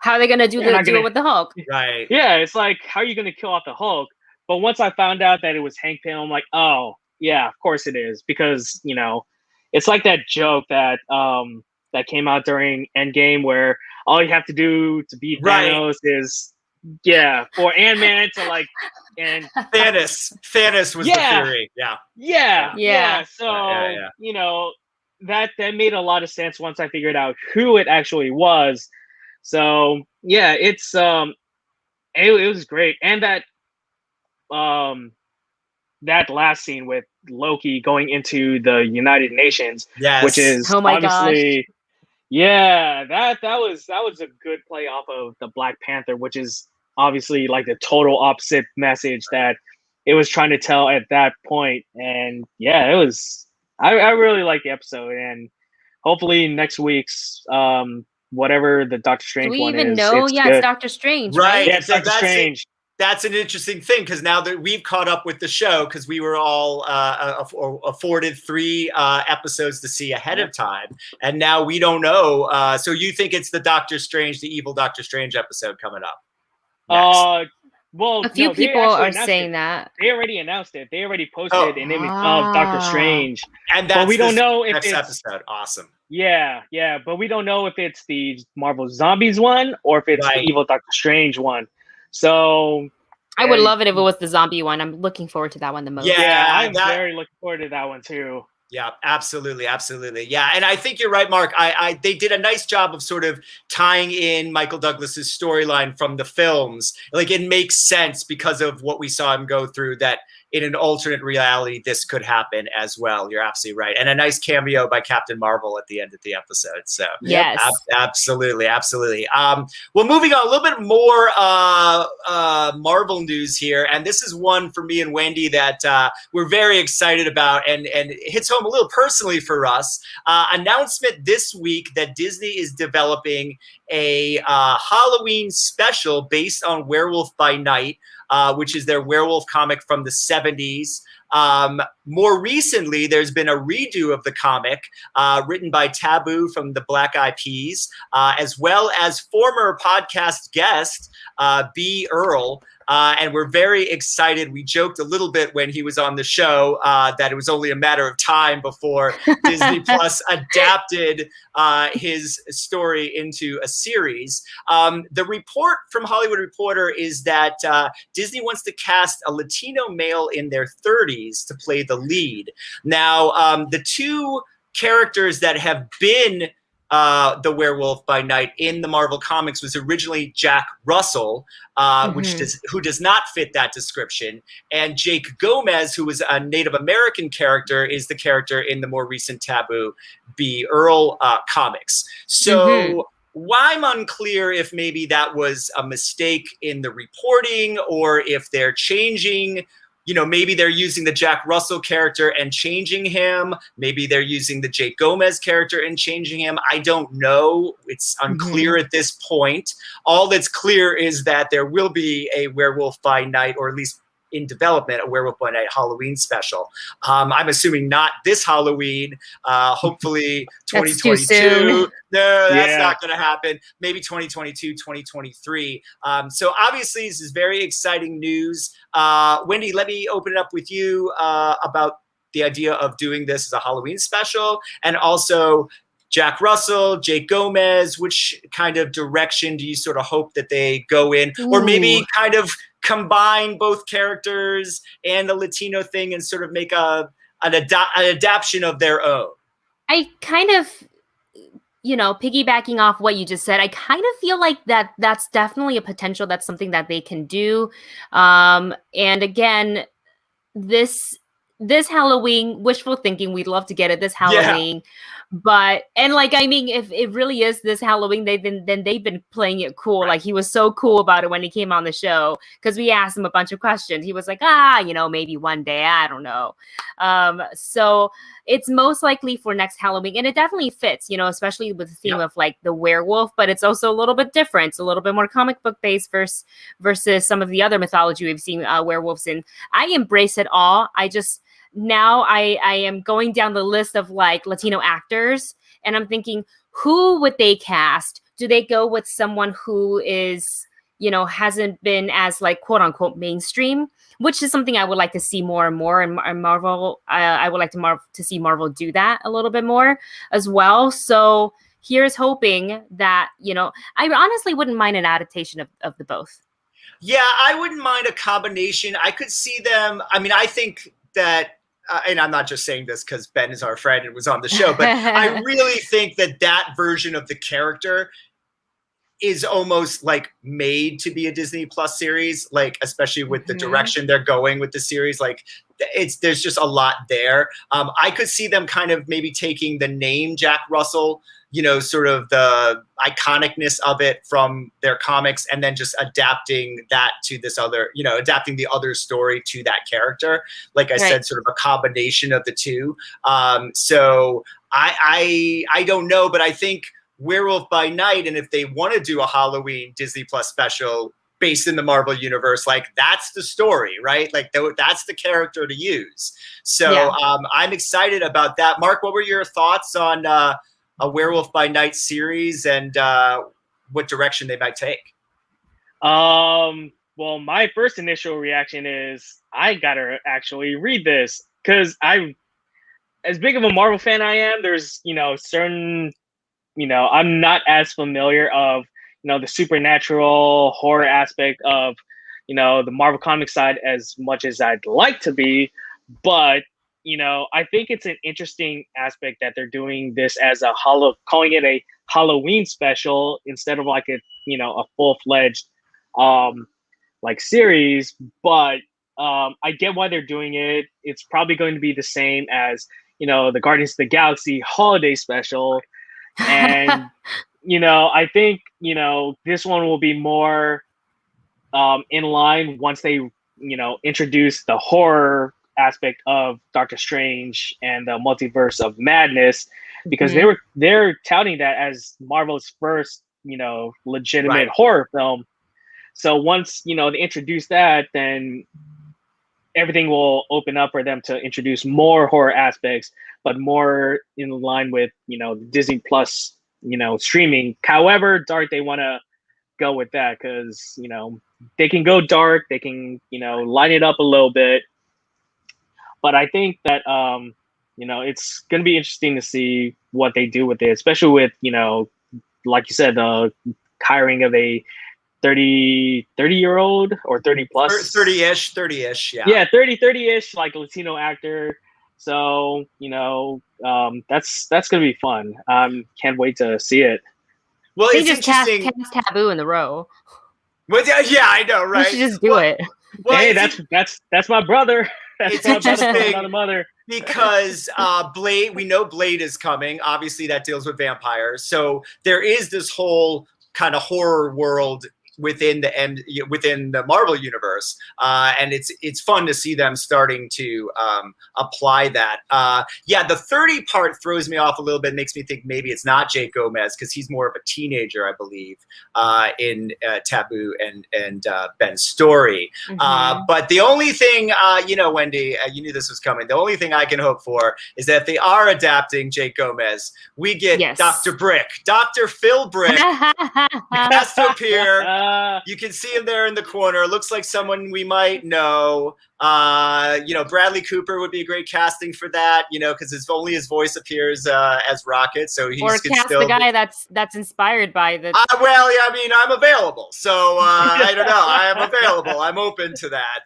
how are they going to do it with the Hulk? Right. Yeah, it's like, how are you going to kill off the Hulk? But once I found out that it was Hank Pym, I'm like, oh, yeah, of course it is. Because, it's like that joke that that came out during Endgame where all you have to do to beat Thanos is, for Ant-Man to like, and Thanos was the theory. Yeah. So, that made a lot of sense once I figured out who it actually was. So yeah, it's it was great. And that that last scene with Loki going into the United Nations, which is obviously that was a good play off of the Black Panther, which is obviously like the total opposite message that it was trying to tell at that point. And yeah, it was I really like the episode, and hopefully next week's whatever the Doctor Strange one is. Do we even know? It's Doctor Strange, right? Yeah, it's Doctor Strange. That's an interesting thing, because now that we've caught up with the show, because we were all afforded 3 episodes to see ahead of time, and now we don't know. So you think it's the Doctor Strange, the evil Doctor Strange episode coming up next? Well, a few people are saying that. They already announced it. They already posted an image of Doctor Strange, and that's but we don't know if next it's episode. Awesome. Yeah, but we don't know if it's the Marvel Zombies one or if it's the evil Doctor Strange one. So I would love it if it was the zombie one. I'm looking forward to that one the most. Yeah, I'm very looking forward to that one too. Yeah, absolutely. Yeah, and I think you're right, Mark. They did a nice job of sort of tying in Michael Douglas's storyline from the films. Like, it makes sense because of what we saw him go through, that in an alternate reality, this could happen as well. You're absolutely right. And a nice cameo by Captain Marvel at the end of the episode. So yes, absolutely. Well, moving on, a little bit more Marvel news here. And this is one for me and Wendy that we're very excited about, and it hits home a little personally for us. Announcement this week that Disney is developing a Halloween special based on Werewolf by Night, which is their werewolf comic from the 70s. More recently, there's been a redo of the comic written by Taboo from the Black Eyed Peas, as well as former podcast guest B. Earl. And we're very excited. We joked a little bit when he was on the show that it was only a matter of time before Disney Plus adapted his story into a series. The report from Hollywood Reporter is that Disney wants to cast a Latino male in their 30s to play the lead. Now, the 2 characters that have been the Werewolf by Night in the Marvel Comics was originally Jack Russell, who does not fit that description, and Jake Gomez, who was a Native American character, is the character in the more recent Taboo B. Earl comics. So I'm unclear if maybe that was a mistake in the reporting, or if they're changing. Maybe they're using the Jack Russell character and changing him. Maybe they're using the Jake Gomez character and changing him. I don't know. It's unclear at this point. All that's clear is that there will be a Werewolf by Night, or at least in development, a Werewolf by Night Halloween special. I'm assuming not this Halloween. Hopefully 2022. No, that's not going to happen. Maybe 2022, 2023. So obviously this is very exciting news. Wendy, let me open it up with you about the idea of doing this as a Halloween special, and also Jack Russell, Jake Gomez. Which kind of direction do you sort of hope that they go in? Or maybe kind of combine both characters and the Latino thing and sort of make an adaptation of their own? I kind of piggybacking off what you just said, I kind of feel like that's definitely a potential. That's something that they can do. And again, this Halloween, wishful thinking, we'd love to get it this Halloween. But if it really is this Halloween, they've been playing it cool. Like, he was so cool about it when he came on the show, because we asked him a bunch of questions. He was like, maybe one day, I don't know. So it's most likely for next Halloween, and it definitely fits, especially with the theme of like the werewolf, but it's also a little bit different. It's a little bit more comic book based versus some of the other mythology we've seen werewolves in. I embrace it all. Now I am going down the list of like Latino actors, and I'm thinking, who would they cast? Do they go with someone who is, hasn't been as like quote unquote mainstream, which is something I would like to see more and more in Marvel. I would like to see Marvel do that a little bit more as well. So here's hoping that, I honestly wouldn't mind an adaptation of the both. Yeah, I wouldn't mind a combination. I could see them. I mean, I think that, and I'm not just saying this because Ben is our friend and was on the show, but I really think that version of the character is almost like made to be a Disney Plus series, like especially with the direction they're going with the series. Like, there's just a lot there. I could see them kind of maybe taking the name Jack Russell, sort of the iconicness of it from their comics, and then just adapting that to this other, adapting the other story to that character. Like I said, sort of a combination of the two. So I don't know, but I think Werewolf by Night, and if they want to do a Halloween Disney Plus special based in the Marvel universe, like, that's the story, right? Like, that's the character to use. So I'm excited about that. Mark, what were your thoughts on a Werewolf by Night series, and what direction they might take? Well, my first initial reaction is I gotta actually read this, because as big of a Marvel fan I am, there's certain I'm not as familiar of the supernatural horror aspect of the Marvel comic side as much as I'd like to be, but I think it's an interesting aspect that they're doing this as calling it a Halloween special instead of like a full-fledged like series. But I get why they're doing it. It's probably going to be the same as the Guardians of the Galaxy holiday special, and I think this one will be more in line once they introduce the horror aspect of Doctor Strange and the Multiverse of Madness, because they're touting that as Marvel's first legitimate horror film. So once they introduce that, then everything will open up for them to introduce more horror aspects, but more in line with Disney Plus streaming. However dark they want to go with that, because they can go dark, they can line it up a little bit. But I think that it's going to be interesting to see what they do with it, especially with like you said, the hiring of a 30-year-old or 30 plus 30-ish, yeah 30-ish like Latino actor. So that's gonna be fun. Can't wait to see it. Well, they just cast Taboo in the row. Well, yeah, I know, right? You should just do it. Well, hey, that's my brother. It's interesting because Blade, we know Blade is coming. Obviously, that deals with vampires. So there is this whole kind of horror world within the Marvel universe, and it's fun to see them starting to apply that. The 30 part throws me off a little bit, makes me think maybe it's not Jake Gomez, because he's more of a teenager, I believe, in Taboo and Ben's story. But the only thing, Wendy, you knew this was coming. The only thing I can hope for is that if they are adapting Jake Gomez, we get Dr. Brick, Dr. Philbrick has to appear. You can see him there in the corner. Looks like someone we might know. Bradley Cooper would be a great casting for that, because his voice appears as Rocket. So he's cast the guy that's inspired by the. I'm available. So I don't know. I am available. I'm open to that.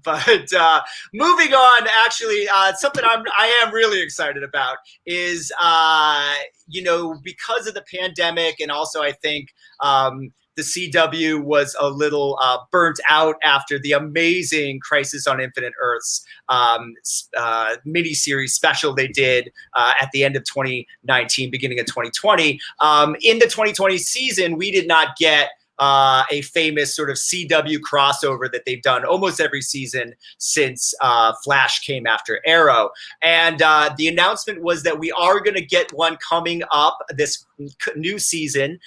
But moving on, actually, something I am really excited about is because of the pandemic, and also I think the CW was a little burnt out after the amazing Crisis on Infinite Earths miniseries special they did at the end of 2019, beginning of 2020. In the 2020 season, we did not get a famous sort of CW crossover that they've done almost every season since Flash came after Arrow. And the announcement was that we are going to get one coming up this new season.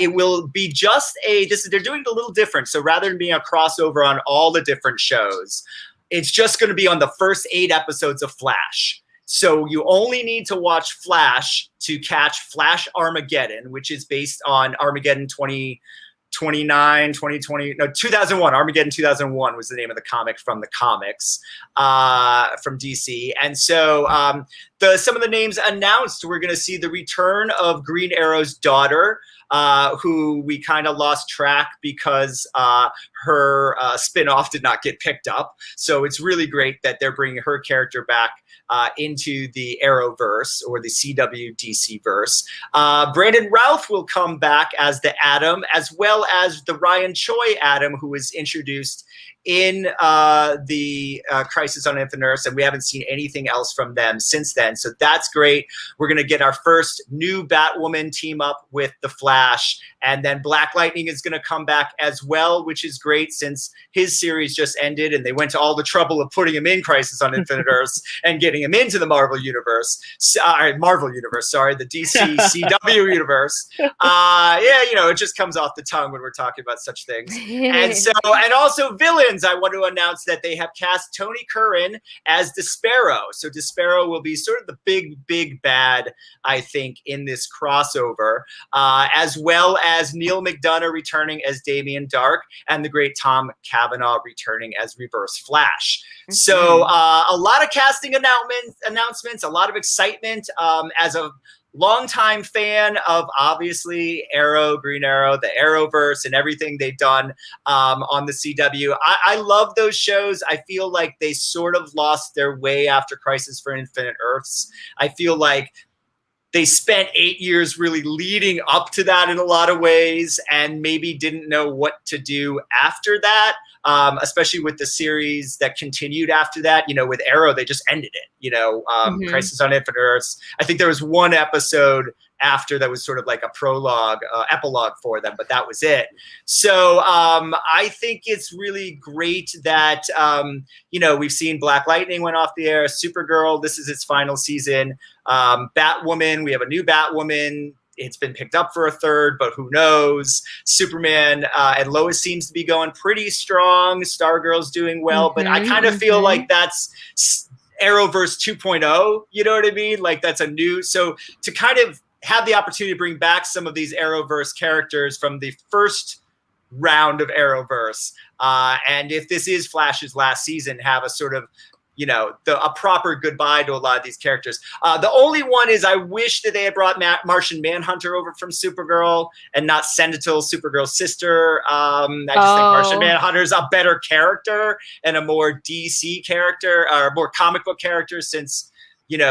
It will be just they're doing it a little different. So rather than being a crossover on all the different shows, it's just going to be on the first 8 episodes of Flash. So you only need to watch Flash to catch Flash Armageddon, which is based on Armageddon 2001. Armageddon 2001 was the name of the comic from the comics from DC. And so some of the names announced, we're going to see the return of Green Arrow's daughter, who we kind of lost track because her spinoff did not get picked up. So it's really great that they're bringing her character back into the Arrowverse or the CW DC verse. Brandon Routh will come back as the Atom, as well as the Ryan Choi Atom, who was introduced in the Crisis on Infinite Earths, and we haven't seen anything else from them since then. So that's great. We're going to get our first new Batwoman team up with the Flash, and then Black Lightning is going to come back as well, which is great since his series just ended, and they went to all the trouble of putting him in Crisis on Infinite Earths and getting him into the Marvel Universe. The DC CW universe. It just comes off the tongue when we're talking about such things. And also villains. I want to announce that they have cast Tony Curran as Despero. So Despero will be sort of the big bad, I think, in this crossover, as well as Neil McDonough returning as Damian Dark and the great Tom Cavanaugh returning as Reverse Flash. Mm-hmm. So a lot of casting announcements, a lot of excitement. As a longtime fan of obviously Arrow, Green Arrow, the Arrowverse, and everything they've done on the CW. I love those shows. I feel like they sort of lost their way after Crisis for Infinite Earths. I feel like they spent 8 years really leading up to that in a lot of ways and maybe didn't know what to do after that, especially with the series that continued after that. With Arrow, they just ended it, Crisis on Infinite Earths. I think there was one episode after that was sort of like a epilogue for them, but that was it. So I think it's really great that, we've seen Black Lightning went off the air, Supergirl, this is its final season. Batwoman, we have a new Batwoman. It's been picked up for a third, but who knows? Superman and Lois seems to be going pretty strong. Stargirl's doing well, but I kind of feel like that's Arrowverse 2.0, you know what I mean? Like that's a new, so to kind of have the opportunity to bring back some of these Arrowverse characters from the first round of Arrowverse. And if this is Flash's last season, have a sort of, a proper goodbye to a lot of these characters. The only one is I wish that they had brought Martian Manhunter over from Supergirl and not Sentinel, Supergirl's sister. I just think Martian Manhunter is a better character and a more DC character or more comic book character since,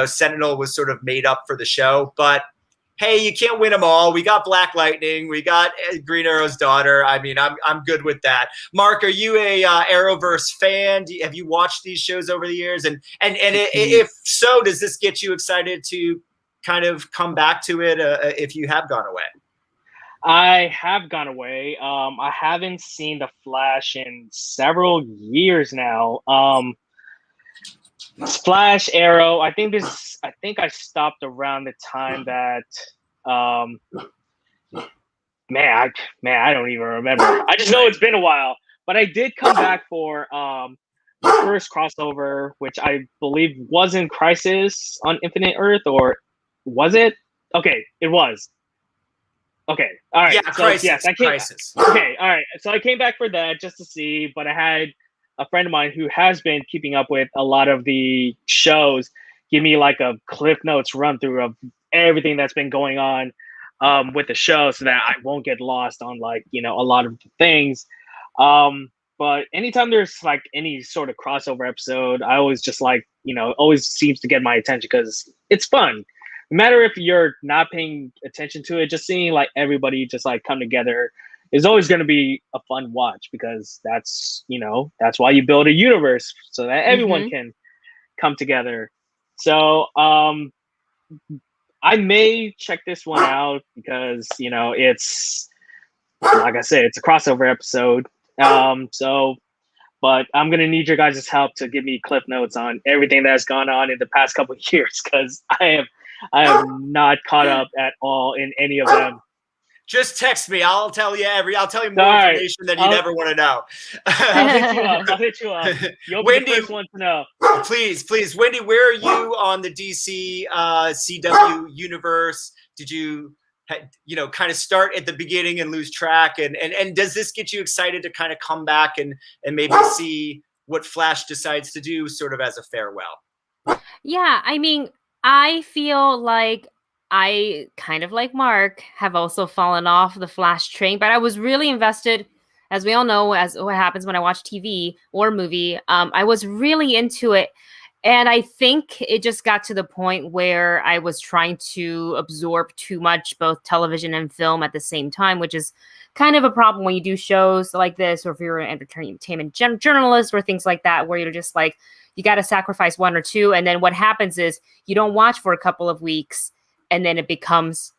Sentinel was sort of made up for the show. But hey, you can't win them all. We got Black Lightning. We got Green Arrow's daughter. I mean, I'm good with that. Mark, are you a Arrowverse fan? Have you watched these shows over the years? And if so, does this get you excited to kind of come back to it if you have gone away? I have gone away. I haven't seen The Flash in several years now. Flash, Arrow. I think I stopped around the time that I don't even remember. I just know it's been a while. But I did come back for the first crossover, which I believe wasn't Crisis on Infinite Earth, or was it? Okay, it was. Okay, all right. Yeah, so, Crisis. Yes, Crisis. Okay, all right. So I came back for that just to see, but I had a friend of mine who has been keeping up with a lot of the shows give me like a Cliff Notes run through of everything that's been going on with the show so that I won't get lost on a lot of the things. But anytime there's like any sort of crossover episode, I always just always seems to get my attention because it's fun. no matter if you're not paying attention to it, just seeing like everybody just like come together is always going to be a fun watch, because that's why you build a universe, so that everyone can come together. So I may check this one out because it's, like I said, it's a crossover episode. But I'm gonna need your guys' help to give me cliff notes on everything that's gone on in the past couple of years, because I have not caught up at all in any of them. Just text me. I'll tell you more information than you never want to know. I'll hit you up. You'll be the first one to know. Please. Wendy, where are you on the DC CW universe? Did you kind of start at the beginning and lose track? And does this get you excited to kind of come back and maybe see what Flash decides to do sort of as a farewell? Yeah, I mean, I feel like I, kind of like Mark, have also fallen off the Flash train, but I was really invested, as we all know, as what happens when I watch TV or movie. I was really into it. And I think it just got to the point where I was trying to absorb too much, both television and film at the same time, which is kind of a problem when you do shows like this, or if you're an entertainment journalist or things like that, where you're just like, you got to sacrifice one or two. And then what happens is you don't watch for a couple of weeks, and then it becomes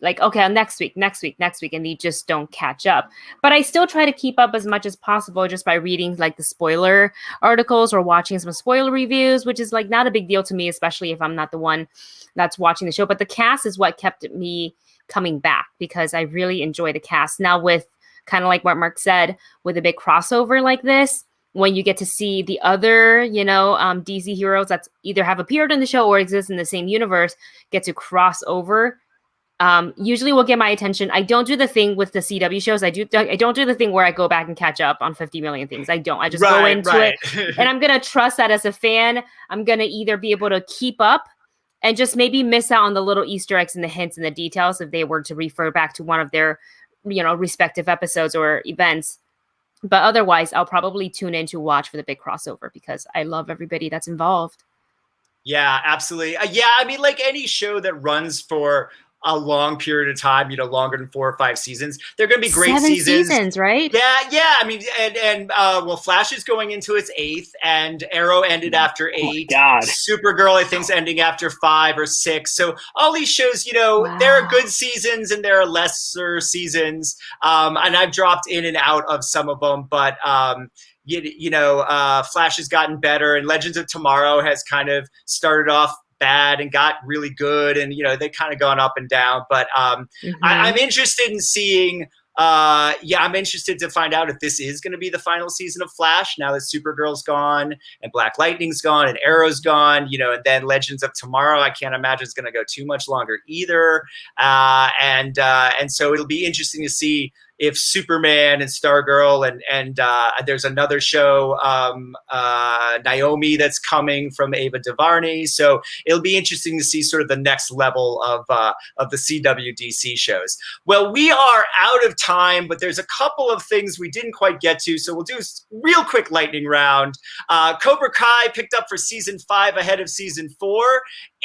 like, okay, next week, and you just don't catch up. But I still try to keep up as much as possible just by reading like the spoiler articles or watching some spoiler reviews, which is like not a big deal to me, especially if I'm not the one that's watching the show. But the cast is what kept me coming back, because I really enjoy the cast. Now, with kind of like what Mark said, with a big crossover like this, when you get to see the other, DC heroes that either have appeared in the show or exist in the same universe get to cross over, usually will get my attention. I don't do the thing with the CW shows. I don't do the thing where I go back and catch up on 50 million things. I don't. I just go into it, and I'm going to trust that as a fan, I'm going to either be able to keep up and just maybe miss out on the little Easter eggs and the hints and the details if they were to refer back to one of their, respective episodes or events. But otherwise, I'll probably tune in to watch for the big crossover, because I love everybody that's involved. Yeah, absolutely. I mean, like any show that runs for a long period of time, longer than 4 or 5 seasons, they're going to be great 7 seasons, right? Yeah. I mean, well, Flash is going into its 8th, and Arrow ended after 8. God. Supergirl, I think, is ending after 5 or 6. So all these shows, wow, there are good seasons and there are lesser seasons. And I've dropped in and out of some of them, but Flash has gotten better, and Legends of Tomorrow has kind of started off bad and got really good, and they kind of gone up and down, but I'm interested in seeing I'm interested to find out if this is going to be the final season of Flash, now that Supergirl's gone and Black Lightning's gone and Arrow's gone, and then Legends of Tomorrow, I can't imagine it's going to go too much longer either, and so it'll be interesting to see if Superman and Stargirl and there's another show, Naomi, that's coming from Ava DuVernay. So it'll be interesting to see sort of the next level of the CW DC shows. Well, we are out of time, but there's a couple of things we didn't quite get to. So we'll do a real quick lightning round. Cobra Kai picked up for season 5 ahead of season 4,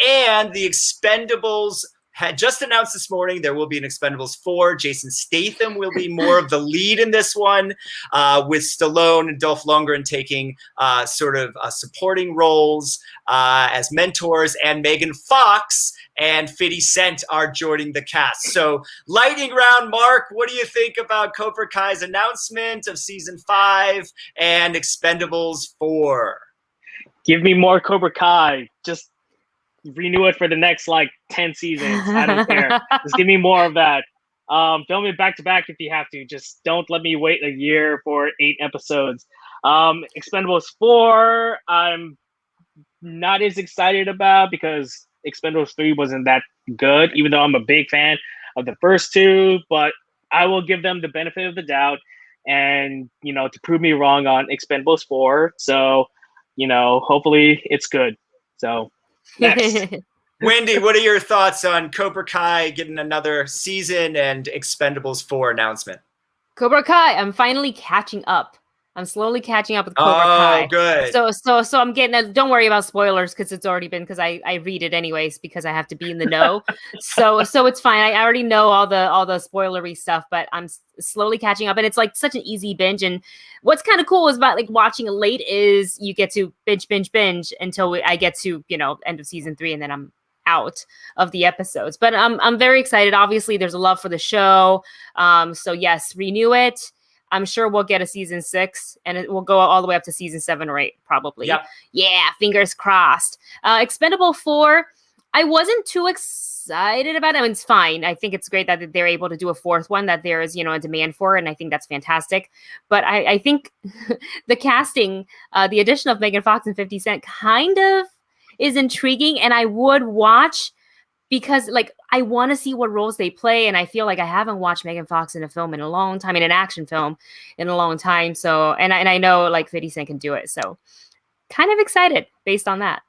and the Expendables had just announced this morning there will be an Expendables 4. Jason Statham will be more of the lead in this one, with Stallone and Dolph Lundgren taking sort of supporting roles as mentors, and Megan Fox and 50 Cent are joining the cast. So lightning round, Mark, what do you think about Cobra Kai's announcement of season 5 and Expendables 4? Give me more Cobra Kai. Just renew it for the next 10 seasons. I don't care. Just give me more of that. Film it back to back if you have to. Just don't let me wait a year for 8 episodes. Expendables 4, I'm not as excited about, because Expendables 3 wasn't that good, even though I'm a big fan of the first 2, but I will give them the benefit of the doubt and, to prove me wrong on Expendables 4. So, hopefully it's good. So, next. Wendy, what are your thoughts on Cobra Kai getting another season and Expendables 4 announcement? Cobra Kai, I'm finally catching up. I'm slowly catching up with Cobra Kai. Oh, good. So I'm getting. Don't worry about spoilers because it's already been because I read it anyways because I have to be in the know. so it's fine. I already know all the spoilery stuff, but I'm slowly catching up, and it's like such an easy binge. And what's kind of cool is about like watching it late is you get to binge until I get to end of season 3, and then I'm out of the episodes. But I'm very excited. Obviously, there's a love for the show. So yes, renew it. I'm sure we'll get a season 6, and it will go all the way up to season 7 or 8, probably. Yep. Yeah, fingers crossed. Expendable 4, I wasn't too excited about it. I mean, it's fine. I think it's great that they're able to do a 4th one, that there is, a demand for it, and I think that's fantastic. But I think the casting, the addition of Megan Fox and 50 Cent kind of is intriguing, and I would watch because I want to see what roles they play, and I feel like I haven't watched Megan Fox in a film in a long time, in an action film in a long time. So, and I know 50 Cent can do it. So kind of excited based on that.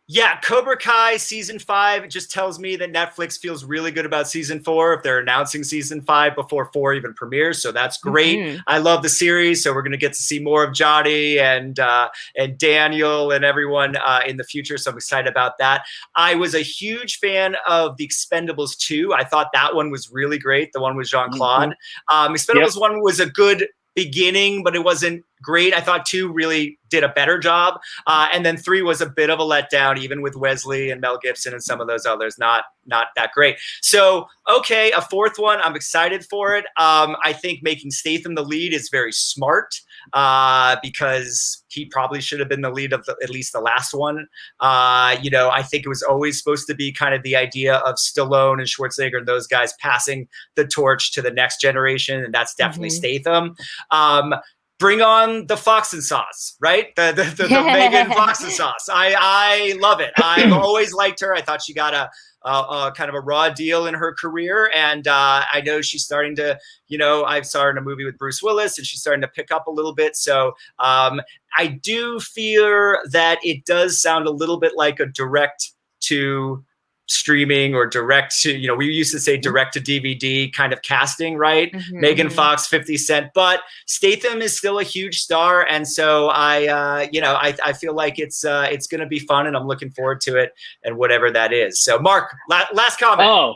Yeah, Cobra Kai season 5 just tells me that Netflix feels really good about season 4 if they're announcing season 5 before 4 even premieres. So that's great. Mm-hmm. I love the series, so we're going to get to see more of Johnny and Daniel and everyone in the future. So I'm excited about that. I was a huge fan of the Expendables 2. I thought that one was really great. The one with Jean-Claude. Mm-hmm. Expendables 1 was a good beginning, but it wasn't great. I thought 2 really did a better job. And then 3 was a bit of a letdown, even with Wesley and Mel Gibson and some of those others, not that great. So, okay, a 4th one. I'm excited for it. I think making Statham the lead is very smart because he probably should have been the lead of at least the last one. I think it was always supposed to be kind of the idea of Stallone and Schwarzenegger and those guys passing the torch to the next generation, and that's definitely Statham. Bring on the Fox and Sauce, right? The Megan Fox and Sauce. I love it. I've always liked her. I thought she got a kind of a raw deal in her career. And I know she's starting to, I saw her in a movie with Bruce Willis, and she's starting to pick up a little bit. So I do fear that it does sound a little bit like a direct to streaming or direct to, we used to say direct to DVD kind of casting, right? Mm-hmm. Megan Fox, 50 Cent, but Statham is still a huge star. And so I feel like it's going to be fun, and I'm looking forward to it and whatever that is. So Mark, last comment.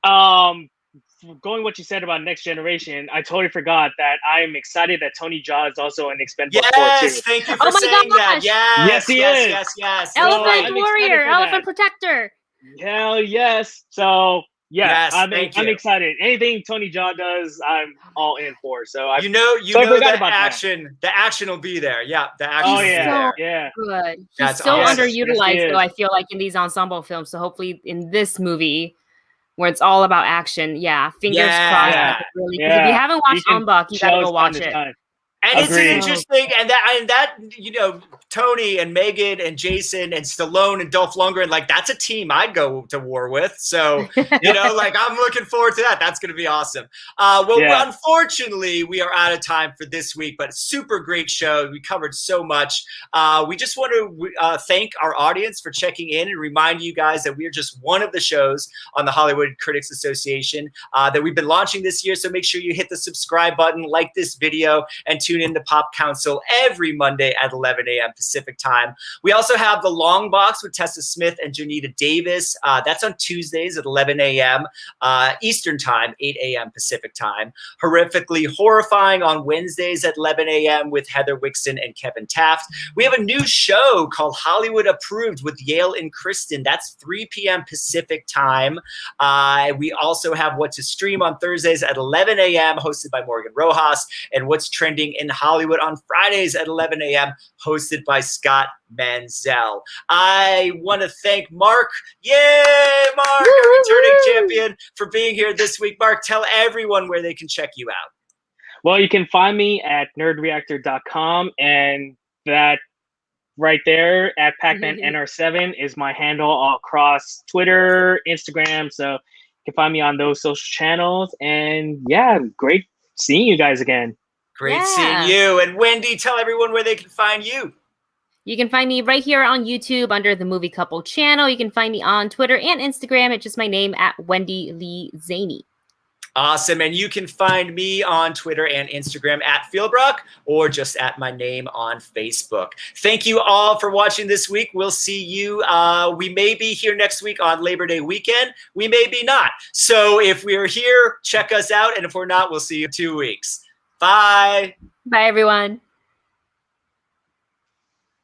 Going what you said about Next Generation, I totally forgot that I'm excited that Tony Jaa is also an Expendables 4 too. Yes, thank you for saying that. Yes, he is. Yes. Elephant Warrior, Elephant Protector. Hell yes. So I'm excited. Anything Tony Jaa does, I'm all in for. So the action will be there. Yeah, the action. Oh yeah, good. He's so underutilized, though. I feel like in these ensemble films. So hopefully in this movie, where it's all about action, fingers crossed. Yeah. Really, if you haven't watched Unbuck, you gotta go watch it. And it's an interesting, and that Tony and Megan and Jason and Stallone and Dolph Lundgren, that's a team I'd go to war with. So, I'm looking forward to that. That's going to be awesome. Unfortunately, we are out of time for this week, but super great show. We covered so much. We just want to thank our audience for checking in and remind you guys that we are just one of the shows on the Hollywood Critics Association that we've been launching this year. So make sure you hit the subscribe button, like this video, and tune in to Pop Council every Monday at 11 a.m. Pacific time. We also have the Long Box with Tessa Smith and Janita Davis. That's on Tuesdays at 11 a.m. Eastern time, 8 a.m. Pacific time. Horrifically Horrifying on Wednesdays at 11 a.m. with Heather Wixon and Kevin Taft. We have a new show called Hollywood Approved with Yale and Kristen. That's 3 p.m. Pacific time. We also have What to Stream on Thursdays at 11 a.m. hosted by Morgan Rojas, and What's Trending in Hollywood on Fridays at 11 a.m. hosted by Scott Manzel. I want to thank Mark. Yay, Mark, our returning champion, for being here this week. Mark, tell everyone where they can check you out. Well, you can find me at nerdreactor.com, and that right there at Pacman NR7 is my handle all across Twitter, Instagram. So you can find me on those social channels. And great seeing you guys again. Great seeing you. And Wendy, tell everyone where they can find you. You can find me right here on YouTube under the Movie Couple channel. You can find me on Twitter and Instagram at just my name at Wendy Lee Szany. Awesome. And you can find me on Twitter and Instagram at Philbrick, or just at my name on Facebook. Thank you all for watching this week. We'll see you. We may be here next week on Labor Day weekend. We may be not. So if we're here, check us out. And if we're not, we'll see you in 2 weeks. Bye. Bye, everyone.